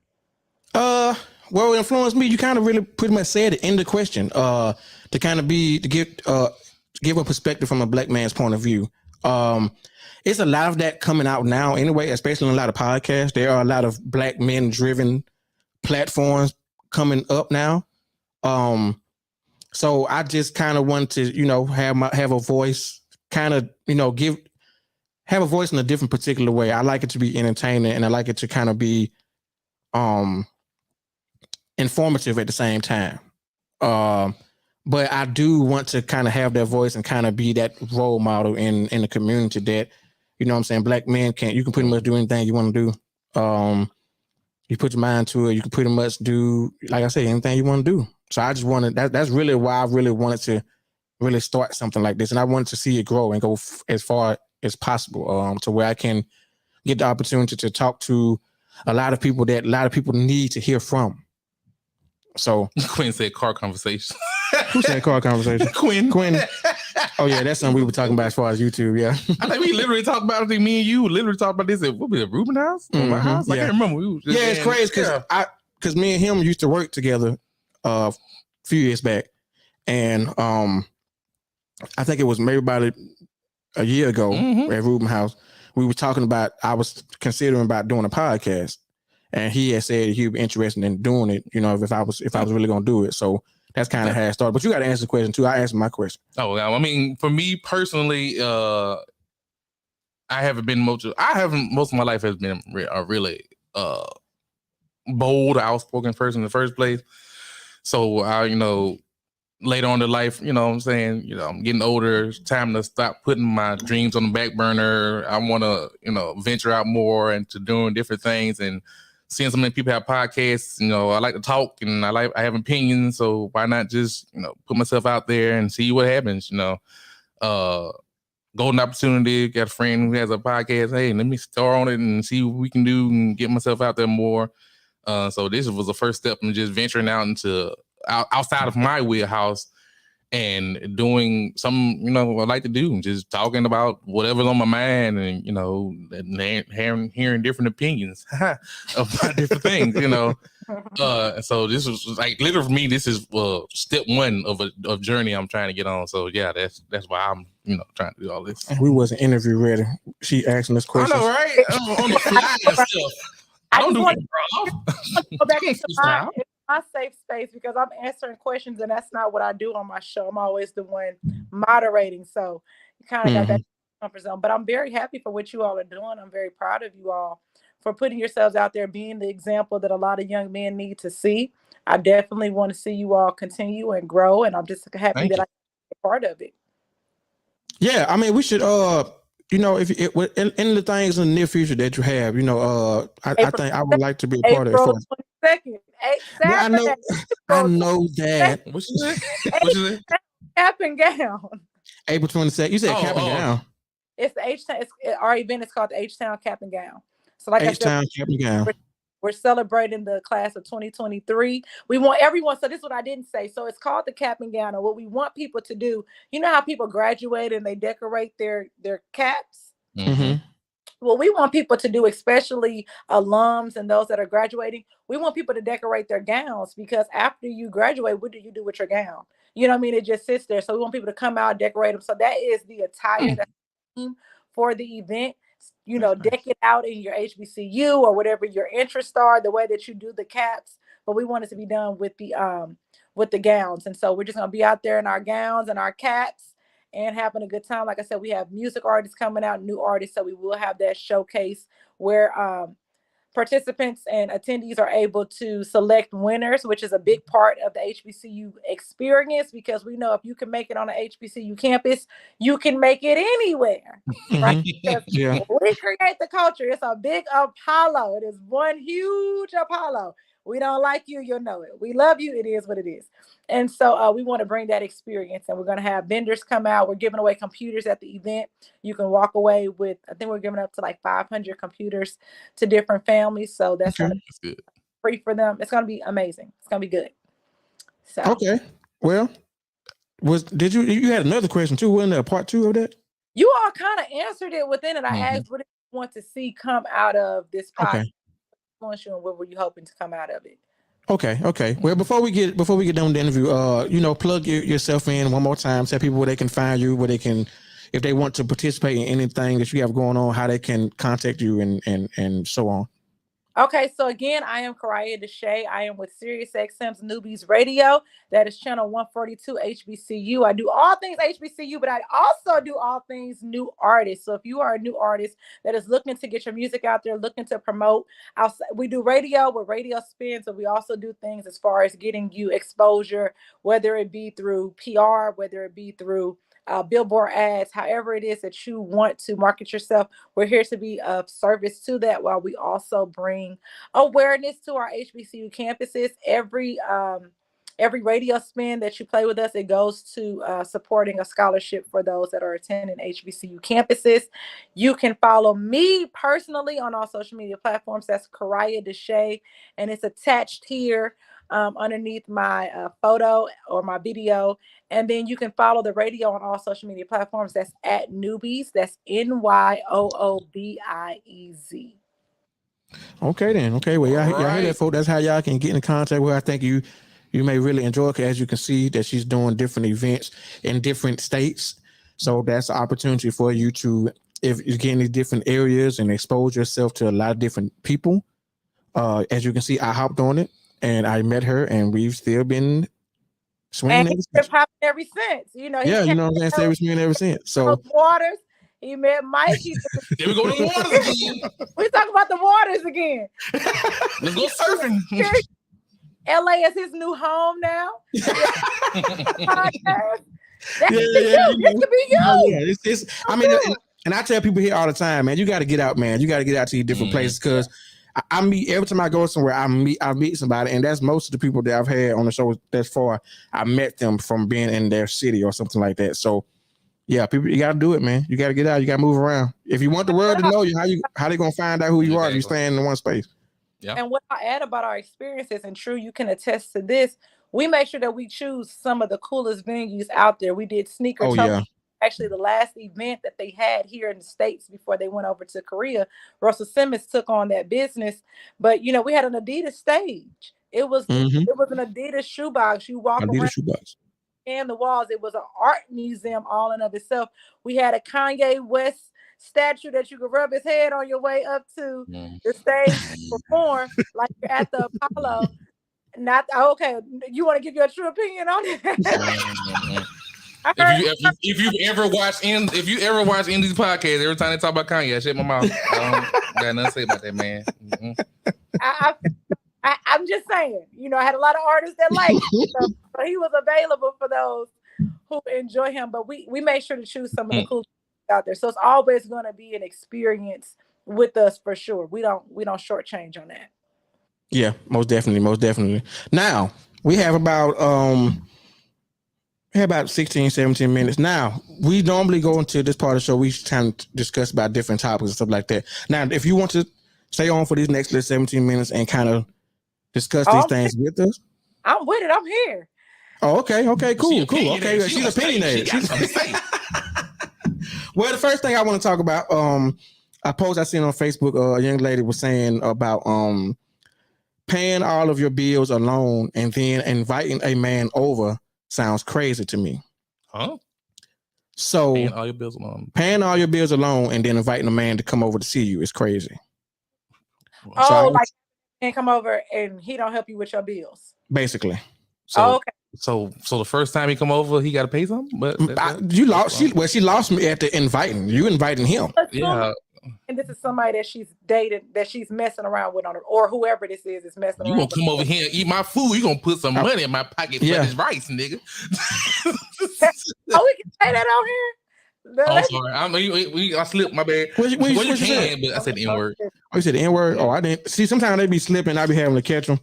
Well, it influenced me. You kind of really pretty much said it in the question. To kind of give a perspective from a Black man's point of view. It's a lot of that coming out now anyway, especially in a lot of podcasts. There are a lot of Black men driven platforms coming up now. So I just kind of want to, you know, have a voice, kind of, you know, have a voice in a different particular way. I like it to be entertaining, and I like it to kind of be informative at the same time. But I do want to kind of have that voice and kind of be that role model in the community that, you know what I'm saying, Black men you can pretty much do anything you want to do. You put your mind to it, you can pretty much do, like I say, anything you want to do. So I just wanted, that's really why I really wanted to really start something like this. And I wanted to see it grow and go as far as possible, to where I can get the opportunity to talk to a lot of people that a lot of people need to hear from. So Quinn said car conversation. Who said car conversation? Quinn. Oh yeah, that's something we were talking about as far as YouTube. Yeah, I think we literally talked about it. I think me and you literally talked about this at what was it, Ruben house? My house? I can't remember. It's crazy because me and him used to work together a few years back, and I think it was maybe about a year ago at Ruben house. We were talking about, I was considering about doing a podcast, and he had said he'd be interested in doing it. You know, if I was really gonna do it. So that's kind of how it started. But you got to answer the question too. I answered my question. Oh, I mean, for me personally, I haven't been most of my life has been a really bold, outspoken person in the first place. So I, later on in life, what I'm saying, I'm getting older. It's time to stop putting my dreams on the back burner. I want to, venture out more into doing different things and seeing so many people have podcasts. I like to talk and I have opinions. So why not just, put myself out there and see what happens, golden opportunity. Got a friend who has a podcast. Hey, let me start on it and see what we can do and get myself out there more. So this was the first step in just venturing out into outside of my wheelhouse and doing something, I like to do, just talking about whatever's on my mind and, hearing different opinions about different things, So this was like literally for me, this is step one of a journey I'm trying to get on. So yeah, that's why I'm, trying to do all this. We wasn't interview ready. She asking us questions. I know, right? I'm on the fly and stuff. I don't do it, bro. Go back into my safe space because I'm answering questions and that's not what I do on my show. I'm always the one moderating. So you kind of got that comfort zone. But I'm very happy for what you all are doing. I'm very proud of you all for putting yourselves out there, being the example that a lot of young men need to see. I definitely want to see you all continue and grow. And I'm just happy that I can be a part of it. Yeah, I mean, we should if in the things in the near future that you have, I think I would like to be a part of it. April 22nd. I know that. What you say? Cap and gown. April 22nd. You said cap and gown. It's the H-Town. Our event is called the H-Town Cap and Gown. So like H-Town Cap and Gown. We're celebrating the class of 2023. We want everyone. So this is what I didn't say. So it's called the cap and gown. And what we want people to do, you know how people graduate and they decorate their caps? Mm-hmm. Well, we want people to do, especially alums and those that are graduating, we want people to decorate their gowns, because after you graduate, what do you do with your gown? You know what I mean? It just sits there. So we want people to come out, decorate them. So that is the attire that's for the event. You know, deck it out in your HBCU or whatever your interests are, the way that you do the caps. But we want it to be done with the gowns. And so we're just going to be out there in our gowns and our caps and having a good time. Like I said, we have music artists coming out, new artists. So we will have that showcase where participants and attendees are able to select winners, which is a big part of the HBCU experience, because we know if you can make it on an HBCU campus, you can make it anywhere, right? Because we create the culture. It's a big Apollo. It is one huge Apollo. We don't like you, you'll know it. We love you, it is what it is. And so we want to bring that experience, and we're going to have vendors come out. We're giving away computers at the event. You can walk away with, I think we're giving up to like 500 computers to different families. So that's going to be good. Free for them. It's going to be amazing. It's going to be good. So okay. Well, you had another question too? Wasn't there a part 2 of that? You all kind of answered it within it. I asked, what do you want to see come out of this podcast? Influence you, and what were you hoping to come out of it? Okay. Well, before we get done with the interview, plug yourself in one more time. Tell people where they can find you, where they can, if they want to participate in anything that you have going on, how they can contact you and so on. Okay, so again, I am Karaya Deshay. I am with SiriusXM's Newbies Radio. That is channel 142 HBCU. I do all things HBCU, but I also do all things new artists. So if you are a new artist that is looking to get your music out there, looking to promote, we do radio with Radio Spins, but we also do things as far as getting you exposure, whether it be through PR, whether it be through billboard ads, however it is that you want to market yourself. We're here to be of service to that, while we also bring awareness to our HBCU campuses. Every radio spin that you play with us, it goes to supporting a scholarship for those that are attending HBCU campuses. You can follow me personally on all social media platforms. That's Karaya Deshay, and it's attached here underneath my photo or my video. And then you can follow the radio on all social media platforms. That's at Newbies. That's NYOOBIEZ. Okay then. Okay. Well, y'all hear that, folks? That's how y'all can get in contact with her. I think you may really enjoy it, as you can see that she's doing different events in different states. So that's an opportunity for you to, if you get in these different areas and expose yourself to a lot of different people. As you can see, I hopped on it and I met her, and we've still been swinging ever since. You know, you know what I'm saying? Swinging ever since. So waters. He met Mike. Here we go to the waters again. We talk about the waters again. Let's go surfing. LA is his new home now. This could be you. And I tell people here all the time, man, you got to get out, man. You got to get out to these different places, because I meet, every time I go somewhere, I meet somebody, and that's most of the people that I've had on the show thus far. I met them from being in their city or something like that. So yeah, people, you got to do it, man. You got to get out. You got to move around. If you want the world to know you, how they gonna find out who you are if you staying in one space? Yeah. And what I add about our experiences, and Tru, you can attest to this, we make sure that we choose some of the coolest venues out there. We did Sneaker Talk. Actually, the last event that they had here in the States before they went over to Korea, Russell Simmons took on that business. But we had an Adidas stage. It was an Adidas shoebox. You walk around and the walls. It was an art museum all in of itself. We had a Kanye West statue that you could rub his head on your way up to the stage to perform, like you're at the Apollo. You want to give your true opinion on it? If you ever watch Indy's podcast, every time they talk about Kanye, I shut my mouth. I don't got nothing to say about that man. I'm just saying, I had a lot of artists that liked him, so he was available for those who enjoy him. But we made sure to choose some of the cool out there. So it's always going to be an experience with us for sure. We don't shortchange on that. Yeah, most definitely. Now we have about 16, 17 minutes. Now, we normally go into this part of the show, we kind of discuss about different topics and stuff like that. Now, if you want to stay on for these next 17 minutes and kind of discuss these things with us? I'm with it. I'm here. Oh, okay, cool. Okay, she's opinionated. Well, the first thing I want to talk about, a post I seen on Facebook, a young lady was saying about paying all of your bills alone and then inviting a man over sounds crazy to me. Huh? So paying all your bills alone and then inviting a man to come over to see you is crazy. Like and come over and he don't help you with your bills. Basically. So, okay. So the first time he come over, he got to pay something. But you lost. She lost me at the inviting. You inviting him. Yeah. And this is somebody that she's dated, that she's messing around with on it, or whoever this is messing around. You gonna come over here and eat my food? You gonna put some money in my pocket for this rice, nigga? We can say that out here. I'm sorry. I slipped. My bad. What you can, but I said the N-word. Oh, you said the N-word? Oh, I didn't. See, sometimes they be slipping. I be having to catch them.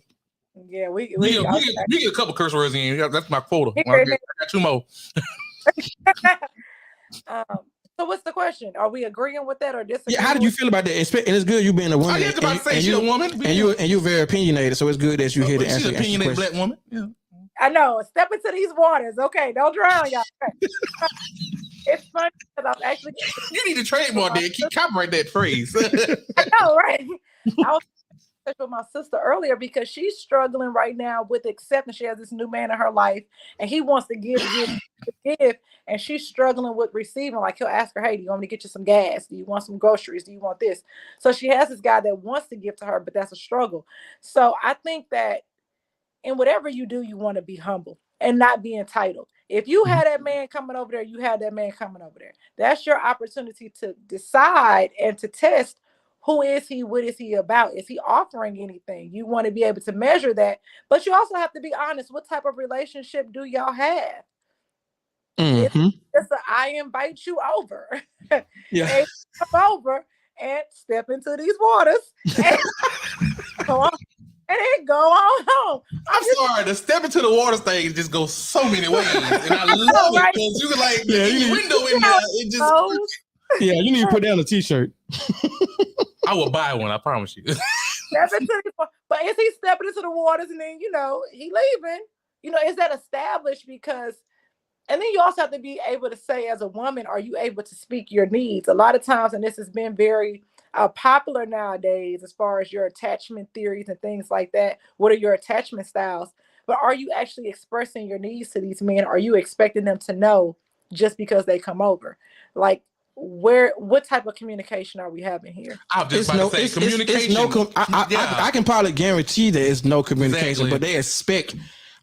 Yeah, we get a couple curse words in. That's my quota. I got 2 more. So what's the question? Are we agreeing with that or disagreeing? Yeah, how did you feel about that? And it's good you being a woman. I was about to say she's a woman. And you're very opinionated, so it's good that you here to answer. She's an opinionated black woman. Yeah. I know. Step into these waters. Okay, don't drown, y'all. It's funny because I'm actually. You need to trademark that. Keep copyright that phrase. I know, right? I was with my sister earlier because she's struggling right now with acceptance. She has this new man in her life, and he wants to give, and she's struggling with receiving. Like he'll ask her, "Hey, do you want me to get you some gas? Do you want some groceries? Do you want this?" So she has this guy that wants to give to her, but that's a struggle. So I think that in whatever you do, you want to be humble and not be entitled. If you had that man coming over there, you had that man coming over there. That's your opportunity to decide and to test. Who is he? What is he about? Is he offering anything? You want to be able to measure that, but you also have to be honest. What type of relationship do y'all have? Mm-hmm. It's I invite you over. Yeah. And come over and step into these waters and go on, and then go on home. I'm sorry, the step into the water thing just goes so many ways, and I love it because you can the window in there. It just yeah, you need to put down a t-shirt. I will buy one, I promise you. But is he stepping into the waters and then, he leaving? Is that established? Because, and then you also have to be able to say as a woman, are you able to speak your needs? A lot of times, and this has been very popular nowadays as far as your attachment theories and things like that. What are your attachment styles? But are you actually expressing your needs to these men? Are you expecting them to know just because they come over? Like, what type of communication are we having here? I was just about to say communication. I can probably guarantee there is no communication, but they expect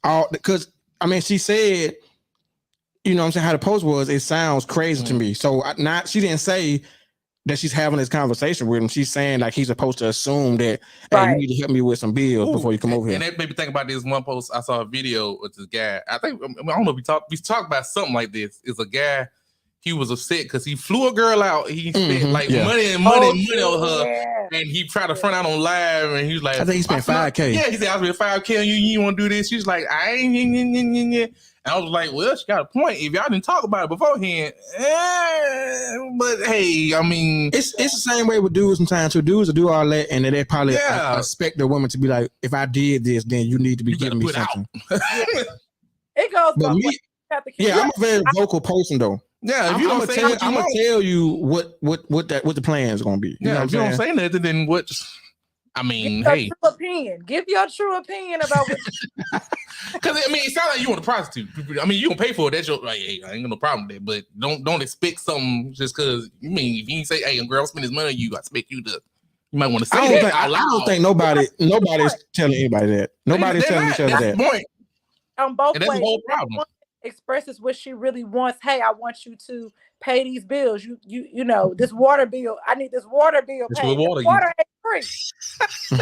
all because she said, what I'm saying, how the post was, it sounds crazy to me. So she didn't say that she's having this conversation with him. She's saying like he's supposed to assume that hey, you need to help me with some bills before you come over here. And that made me think about this one post. I saw a video with this guy. I don't know if we talked about something like this. It's a guy. He was upset because he flew a girl out. He spent money on her, and he tried to front out on live. And he was like, "I think he spent $5,000." Yeah, he said, "I spent $5,000 on you. You want to do this?" She's like, "I ain't." And I was like, "Well, she got a point. If y'all didn't talk about it beforehand, but hey, it's the same way with dudes sometimes. So dudes will do all that, and then they probably expect the woman to be like, "If I did this, then you need to be giving me something." It goes. But I'm a very vocal person though. Yeah, if you don't say what you want, I'm gonna tell you what the plan is gonna be. If you don't say nothing, then what? True opinion. Give your true opinion about what. Because it sounds like you want a prostitute. You gonna pay for it. That's your hey, I ain't got no problem with that. But don't expect something just because. If you say, "Hey, girl, spend this money on you," I expect you to. You might want to say that. I don't think nobody's telling anybody that. Nobody's telling each other that. Point. On both ways. That's the whole problem. Expresses what she really wants. Hey, I want you to pay these bills. You know this water bill. I need this water bill paid. Water ain't free. Say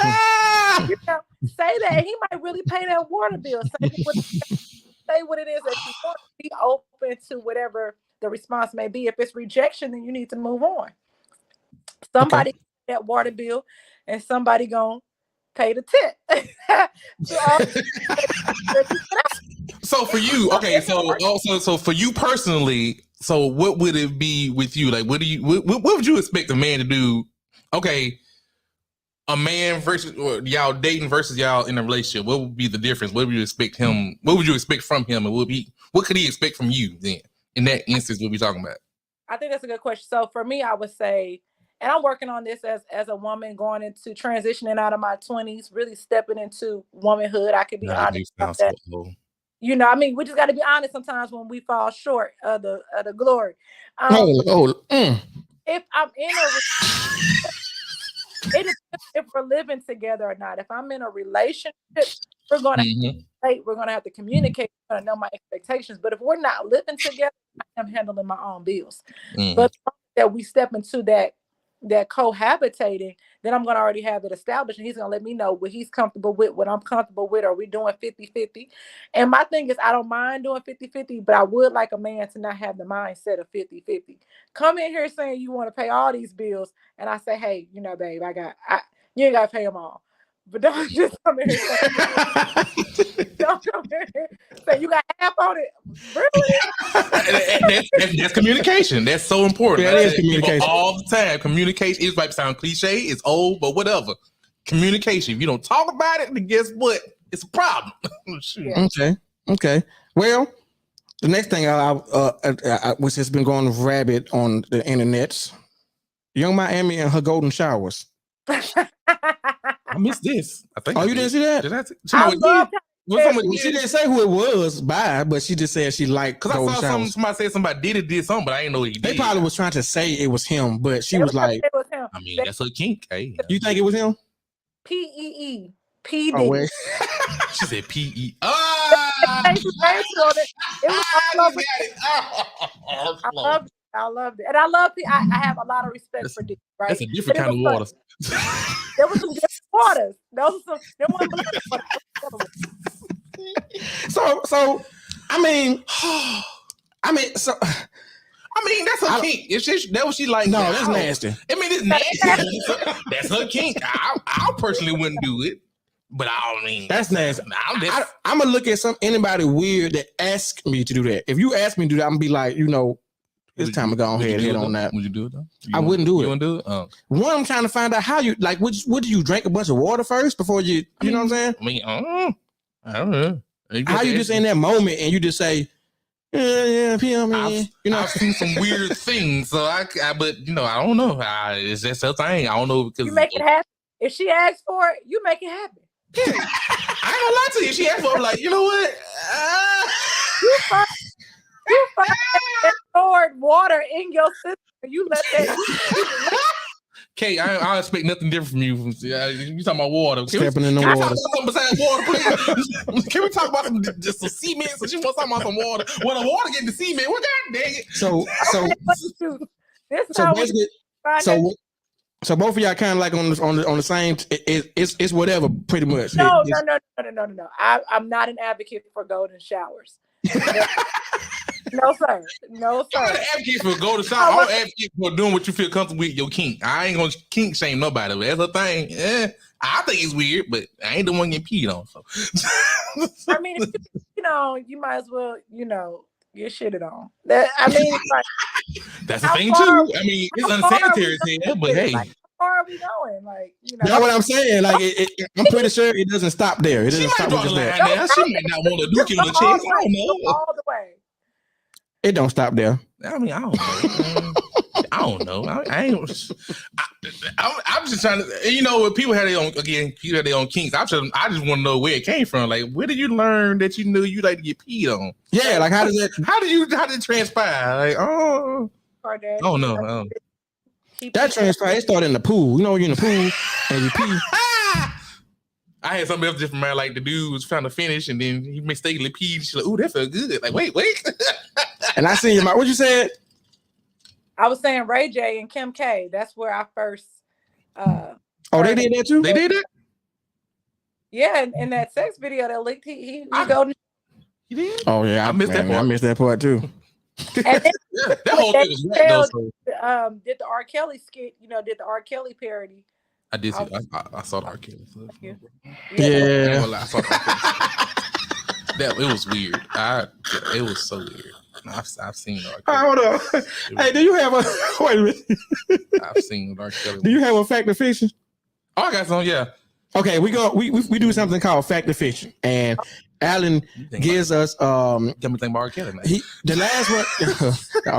that he might really pay that water bill. Say what it is that you want. Be open to whatever the response may be. If it's rejection, then you need to move on. Somebody pay that water bill, and somebody gonna pay the tip. So for you, okay, so for you personally, so what would it be with you? Like, what would you expect a man to do? Okay, a man versus or y'all dating versus y'all in a relationship, what would be the difference? What would you expect him? What would you expect from him? And what could he expect from you then? In that instance, what we talking about? I think that's a good question. So for me, I would say, and I'm working on this as a woman going into transitioning out of my 20s, really stepping into womanhood. I could be honest about that. You know, I mean, we just got to be honest sometimes when we fall short of the glory. If I'm in it depends if we're living together or not. If I'm in a relationship, we're going to we're going to have to communicate. We're going to know my expectations. But if we're not living together, I'm handling my own bills. But that we step into that cohabitating, then I'm going to already have it established, and he's going to let me know what he's comfortable with, what I'm comfortable with. Are we doing 50-50? And my thing is, I don't mind doing 50-50, but I would like a man to not have the mindset of 50-50. Come in here saying you want to pay all these bills, and I say, hey, you know, babe, you ain't got to pay them all. But don't just come in here don't come in here say you got half on it. Really? That's communication. That's so important. Yeah, it is communication. All the time. Communication. It might sound cliche, it's old, but whatever. Communication. If you don't talk about it, then guess what? It's a problem. Okay. Well, the next thing which has been going rabid on the internets, Young Miami and her golden showers. I missed this. I think. Oh, you didn't see that? She didn't say who it was by, but she just said she liked. Because I saw somebody said somebody did something, but I didn't know he did. They probably was trying to say it was him, but she was like, it was him. I mean, that's her kink. Hey, you think it was him? P-E-E. P-D. Oh, wait. She said P-E. I loved it. And I have a lot of respect for D, right? That's a different kind of water. There was some different waters. So I mean, that's her kink. If that was she like, no, that's nasty. I mean, it's nasty. That's her kink. I personally wouldn't do it, but I mean, that's nasty. I'm gonna look at anybody weird that asks me to do that. If you ask me to do that, I'm gonna be like, you know, it's time to go ahead and hit on that. Would you do it though? I wouldn't do it. You wouldn't do it? Oh. One, I'm trying to find out how you like. What do you drink a bunch of water first before you? You know what I'm saying? I mean, I don't know. How you just in that moment and you just say, yeah, PM, you know, I've seen some weird things. So but you know, I don't know. It's just her thing. I don't know because you make it happen. If she asks for it, you make it happen. I ain't gonna lie to you. She asked for it, like, you know what? You find that stored water in your system and you let that. Kate, I expect nothing different from you. You talking about water? Stepping in the water. Talk about something besides water, please? Can we talk about some cement? So she wants to talk about some water. Well, the water getting the cement. Well, God dang it. So both of y'all kind of like on the same. It's whatever, pretty much. No. I'm not an advocate for golden showers. No, sir. I'm not an advocate for golden showers. I'm an advocate for doing what you feel comfortable with your kink. I ain't gonna kink shame nobody. That's her thing. I think it's weird, but I ain't the one getting peed on. So I mean, you might as well, get shitted on. Like, that's the thing too. I mean, it's unsanitary thing, but hey. Like, how far are we going? Like, That's what I'm saying. Like, I'm pretty sure it doesn't stop there. It doesn't stop with that. She might not want to duke in the chest. I don't know. All the way. It don't stop there. I mean, I don't know. I don't know. I'm just trying to, when people have their own kinks. I just want to know where it came from. Like, where did you learn that you knew you like to get peed on? Yeah, like how did it transpire? Like, I don't know. That transpire. It started in the pool. You're in the pool and you pee. I had somebody else different, man. Like the dude was trying to finish, and then he mistakenly peed. She's like, "Ooh, that felt good." Like, wait. And I seen what you said. I was saying Ray J and Kim K. That's where I first. They did that too. They did it. Yeah, in that sex video that leaked, he go. He did. Oh yeah, I missed that part. I missed that part too. And then, that whole thing was whack though. Did the R. Kelly skit? Did the R. Kelly parody? I did see. I saw the R. Kelly. Yeah. I saw the R. Kelly. It was weird. It was so weird. I've seen the R. Kelly. Hold on. Hey, do you have a wait a minute? I've seen the R. Kelly. Do you have a fact or fiction? Oh, I got some. Yeah. Okay, we do something called fact or fiction, and Alan gives us Got me thinking about Kelly, man. the last one.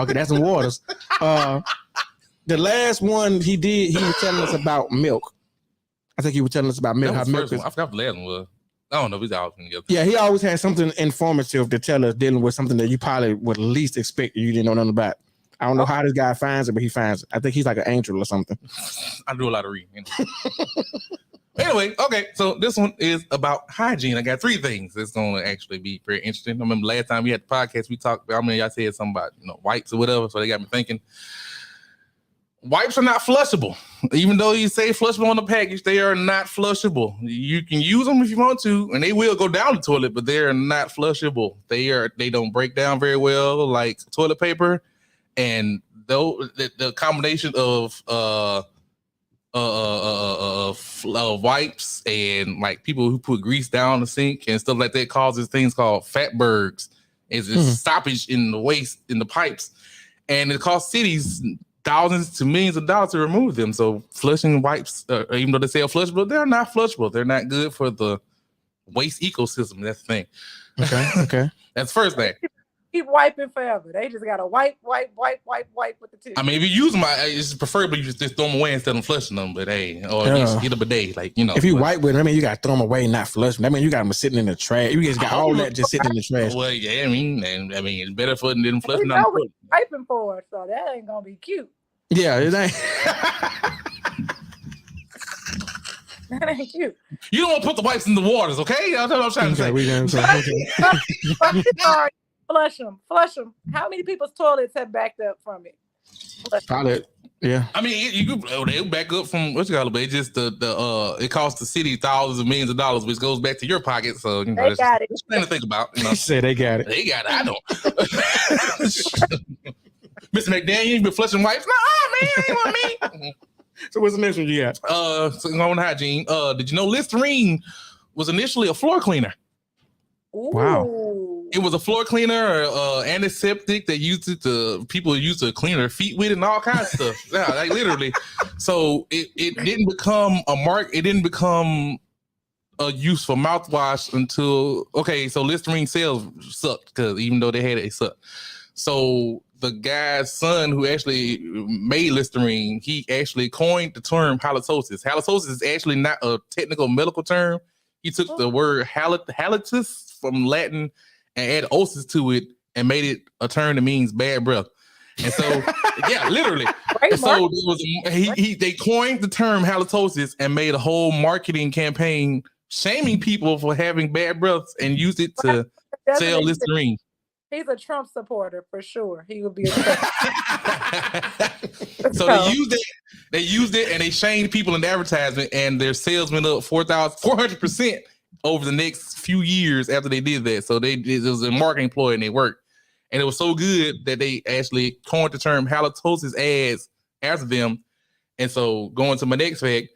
Okay, that's some waters. The last one he did, he was telling us about milk. I think he was telling us about milk. That How was the milk first is. one. I forgot what the last one was. I don't know. We all together. Yeah, he always had something informative to tell us, dealing with something that you probably would least expect you didn't know nothing about. I don't know how this guy finds it, but he finds it. I think he's like an angel or something. I do a lot of reading. You know. Anyway, okay, so this one is about hygiene. I got 3 things that's going to actually be very interesting. I remember last time we had the podcast, we talked. I mean, y'all said something about wipes or whatever, so they got me thinking. Wipes are not flushable. Even though you say flushable on the package, they are not flushable. You can use them if you want to, and they will go down the toilet, but they are not flushable. They don't break down very well like toilet paper, and though the combination of wipes and like people who put grease down the sink and stuff like that causes things called fatbergs. It's stoppage in the waste in the pipes, and it costs cities thousands to millions of dollars to remove them. So flushing wipes, even though they say are flushable, they're not flushable. They're not good for the waste ecosystem. That's the thing. Okay. That's the first thing. Keep wiping forever. They just gotta wipe with the tissue. I mean, if you use them, it's preferably you just throw them away instead of flushing them. But hey, or at least get a bidet, like If you wipe with them, I mean, you gotta throw them away, not flush them. I mean, you got them sitting in the trash. You just got all that just sitting in the trash. Well, yeah, I mean, it's better for them than flushing We them. know what you're wiping for, so that ain't gonna be cute. Yeah, it ain't. That ain't cute. You don't want to put the wipes in the waters, okay? That's what I'm trying to say. Flush them. How many people's toilets have backed up from it? Probably, yeah. I mean, they back up from what you call it, but it just it costs the city thousands of millions of dollars, which goes back to your pocket. So they got it. That's something to think about. You say they got it. They got it. I don't. Mr. McDaniel, you been flushing wipes? Nah, man, ain't want me. So what's the next one you got? So on hygiene. Did you know Listerine was initially a floor cleaner? Ooh. Wow. It was a floor cleaner or antiseptic that people used to clean their feet with and all kinds of stuff. Yeah, like literally. So it didn't become a mark. It didn't become a use for mouthwash until so Listerine sales sucked because even though they had it sucked. So the guy's son who actually made Listerine, he actually coined the term halitosis. Halitosis is actually not a technical medical term. He took the word halitus from Latin and added osis to it and made it a term that means bad breath. And so, yeah, literally. And so they coined the term halitosis and made a whole marketing campaign shaming people for having bad breaths and used it to sell Listerine. He's a Trump supporter for sure. He would be a Trump. So they used it and they shamed people in the advertisement, and their sales went up 400% over the next few years after they did that. So it was a marketing ploy and they worked. And it was so good that they actually coined the term halitosis ads after them. And so going to my next fact,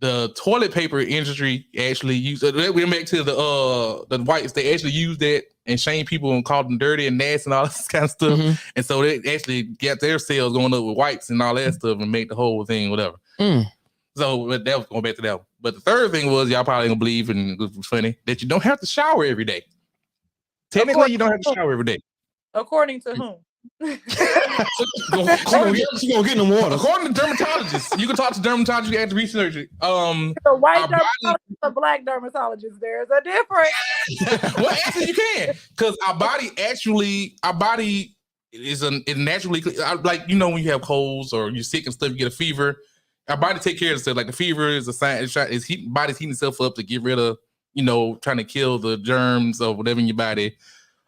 the toilet paper industry actually used we went back to the wipes. They actually used that and shamed people and called them dirty and nasty and all this kind of stuff. Mm-hmm. And so they actually got their sales going up with wipes and all that stuff and make the whole thing whatever. So that was going back to that one. But the third thing was, y'all probably gonna believe, and it was funny, that you don't have to shower every day. Technically, you don't have to shower every day. According to whom? She gonna get in the water. According to dermatologists, you can talk to dermatologists. You have to research it. The white dermatologist, the black dermatologist. There's a difference. Well, actually, you can, because our body is it naturally like when you have colds or you're sick and stuff, you get a fever. Our body take care of itself. Like the fever is a sign. Body's heating itself up to get rid of trying to kill the germs or whatever in your body.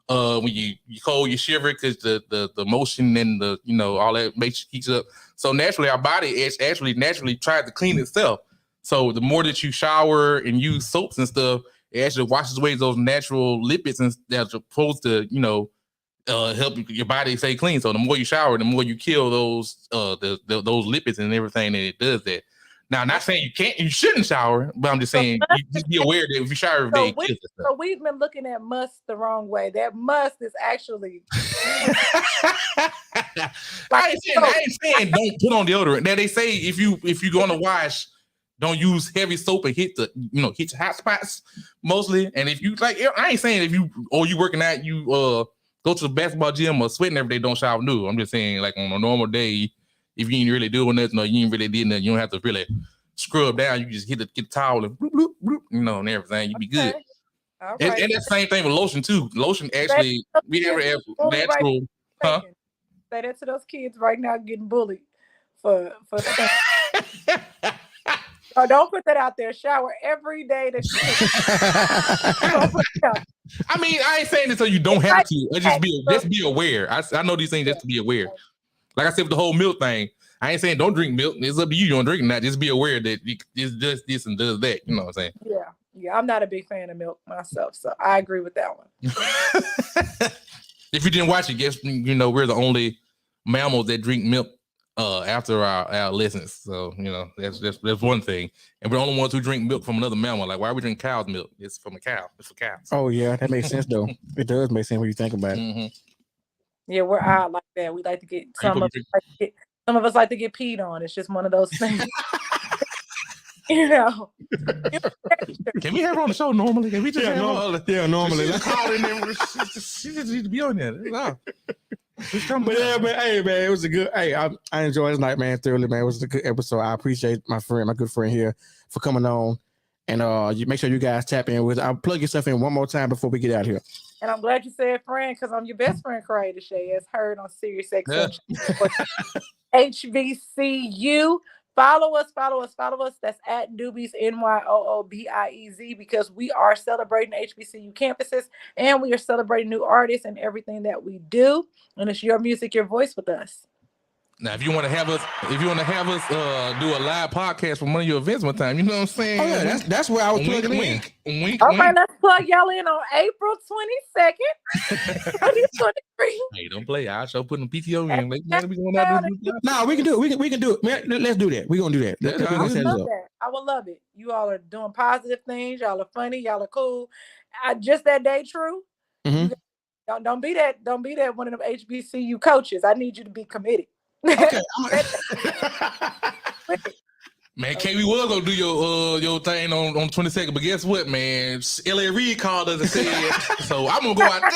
When you cold, you shiver because the motion and the all that makes you heat up. So naturally, our body actually naturally tries to clean itself. So the more that you shower and use soaps and stuff, it actually washes away those natural lipids and that's supposed to help your body stay clean. So the more you shower, the more you kill those those lipids and everything that it does that. Now, I'm not saying you shouldn't shower, but I'm just saying you just be aware that if you shower every day, so we've been looking at must the wrong way. That must is actually. I ain't saying don't put on deodorant. Now they say if you're gonna wash, Don't use heavy soap and hit your hot spots mostly. And if you like, I ain't saying if you working out, you go to the basketball gym or sweating every day, don't shower new. I'm just saying like on a normal day, if you ain't really doing nothing or you ain't really did nothing, you don't have to really scrub down. You just get the towel and bloop, bloop, bloop, and everything. You be good. All And right. that's the same thing with lotion too. Lotion actually, we never have natural. Huh? Say that to those kids right now getting bullied for oh, don't put that out there. Shower every day. I mean, I ain't saying it so you don't have to. Just be aware. I know these things just to be aware. Like I said with the whole milk thing, I ain't saying don't drink milk. It's up to you. You don't drink that. Just be aware that it's just this and does that. You know what I'm saying? Yeah. I'm not a big fan of milk myself, so I agree with that one. If you didn't watch it, guess we're the only mammals that drink milk after our adolescence. So that's one thing. And we're the only ones who drink milk from another mammal. Like, why are we drinking cow's milk? It's from a cow. It's for cows. Oh yeah, that makes sense though. It does make sense when you think about it. Mm-hmm. Yeah, we're odd like that. We like to get some of us like to get peed on. It's just one of those things. Can we have her on the show normally? Can we just have her? Yeah, normally. She called in there. She just needs to be on there. But yeah, man. Hey, man, it was a good. Hey, I enjoyed this night, man. Thoroughly, man. It was a good episode. I appreciate my good friend here for coming on, and you make sure you guys tap in with. I'll plug yourself in one more time before we get out of here. And I'm glad you said friend because I'm your best friend, Creator Shay, as heard on Sirius XM HBCU. Follow us. That's at Doobies, NYOOBIEZ, because we are celebrating HBCU campuses and we are celebrating new artists and everything that we do. And it's your music, your voice with us. Now, if you want to have us do a live podcast from one of your events one time, you know what I'm saying? Oh yeah, that's where I was plugging in. Okay, let's plug y'all in on April 22nd, 2023. Hey, don't play. I'll show putting the PTO in. No, we can do it. We can do it. Man, let's do that. We're gonna do that. I would love it. You all are doing positive things. Y'all are funny. Y'all are cool. Just that day, True. Mm-hmm. Don't be that one of them HBCU coaches. I need you to be committed. Okay. Man, KB was gonna do your thing on 22nd, but guess what, man? L.A. Reid called us and said, so I'm gonna go out there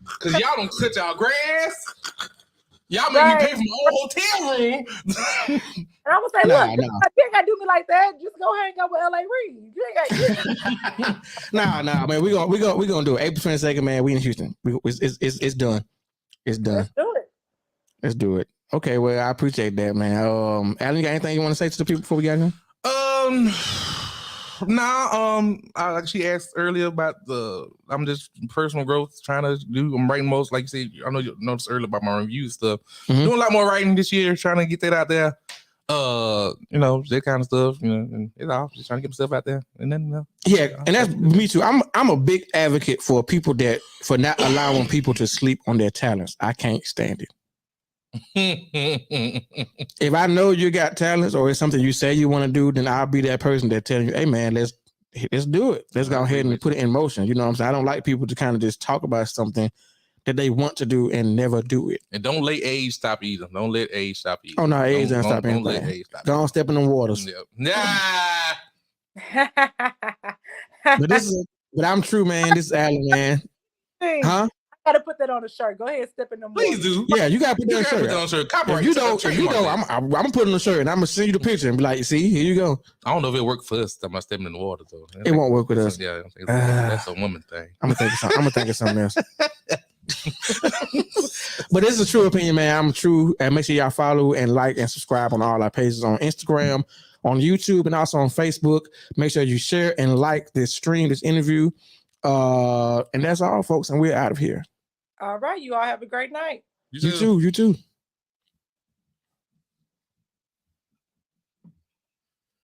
because y'all don't cut y'all grass. Y'all make me pay for my own hotel room. And I would say, look, you ain't gotta do me like that. Just go hang out with L.A. Reid. You ain't got. Nah, man. We gonna do it. April 22nd, man. We in Houston. It's done. It's done. Let's do it. Okay, well, I appreciate that, man. Alan, you got anything you want to say to the people before we get here? Like she asked earlier about I'm just personal growth, I'm writing most, like you said, I know you noticed earlier about my review stuff. Mm-hmm. Doing a lot more writing this year, trying to get that out there. That kind of stuff, and it's all just trying to get myself out there. And then yeah, and that's me too. I'm a big advocate for people for not allowing people to sleep on their talents. I can't stand it. If I know you got talents or it's something you say you want to do, then I'll be that person that telling you, hey man, let's do it. Let's go ahead and put it in motion. You know what I'm saying? I don't like people to kind of just talk about something that they want to do and never do it. And don't let age stop either. Don't let age stop either. Oh no, age doesn't stop anything. Don't let age stop. Go on, step in the waters. Yep. Nah. But I'm True, man. This is Alan, man. Huh? Gotta put that on a shirt. Go ahead, step in the Please do. Yeah, you gotta put that on a shirt. If you don't, I'm gonna put it on a shirt and I'm gonna send you the picture and be like, see, here you go. I don't know if it worked for us. I'm not stepping in the water though. It won't work with us. Yeah, that's a woman thing. I'm gonna think of something else. But this is a True Opinion, man. I'm True, and make sure y'all follow and like and subscribe on all our pages on Instagram, on YouTube, and also on Facebook. Make sure you share and like this stream, this interview. And that's all, folks, and we're out of here. All right, you all have a great night. You too.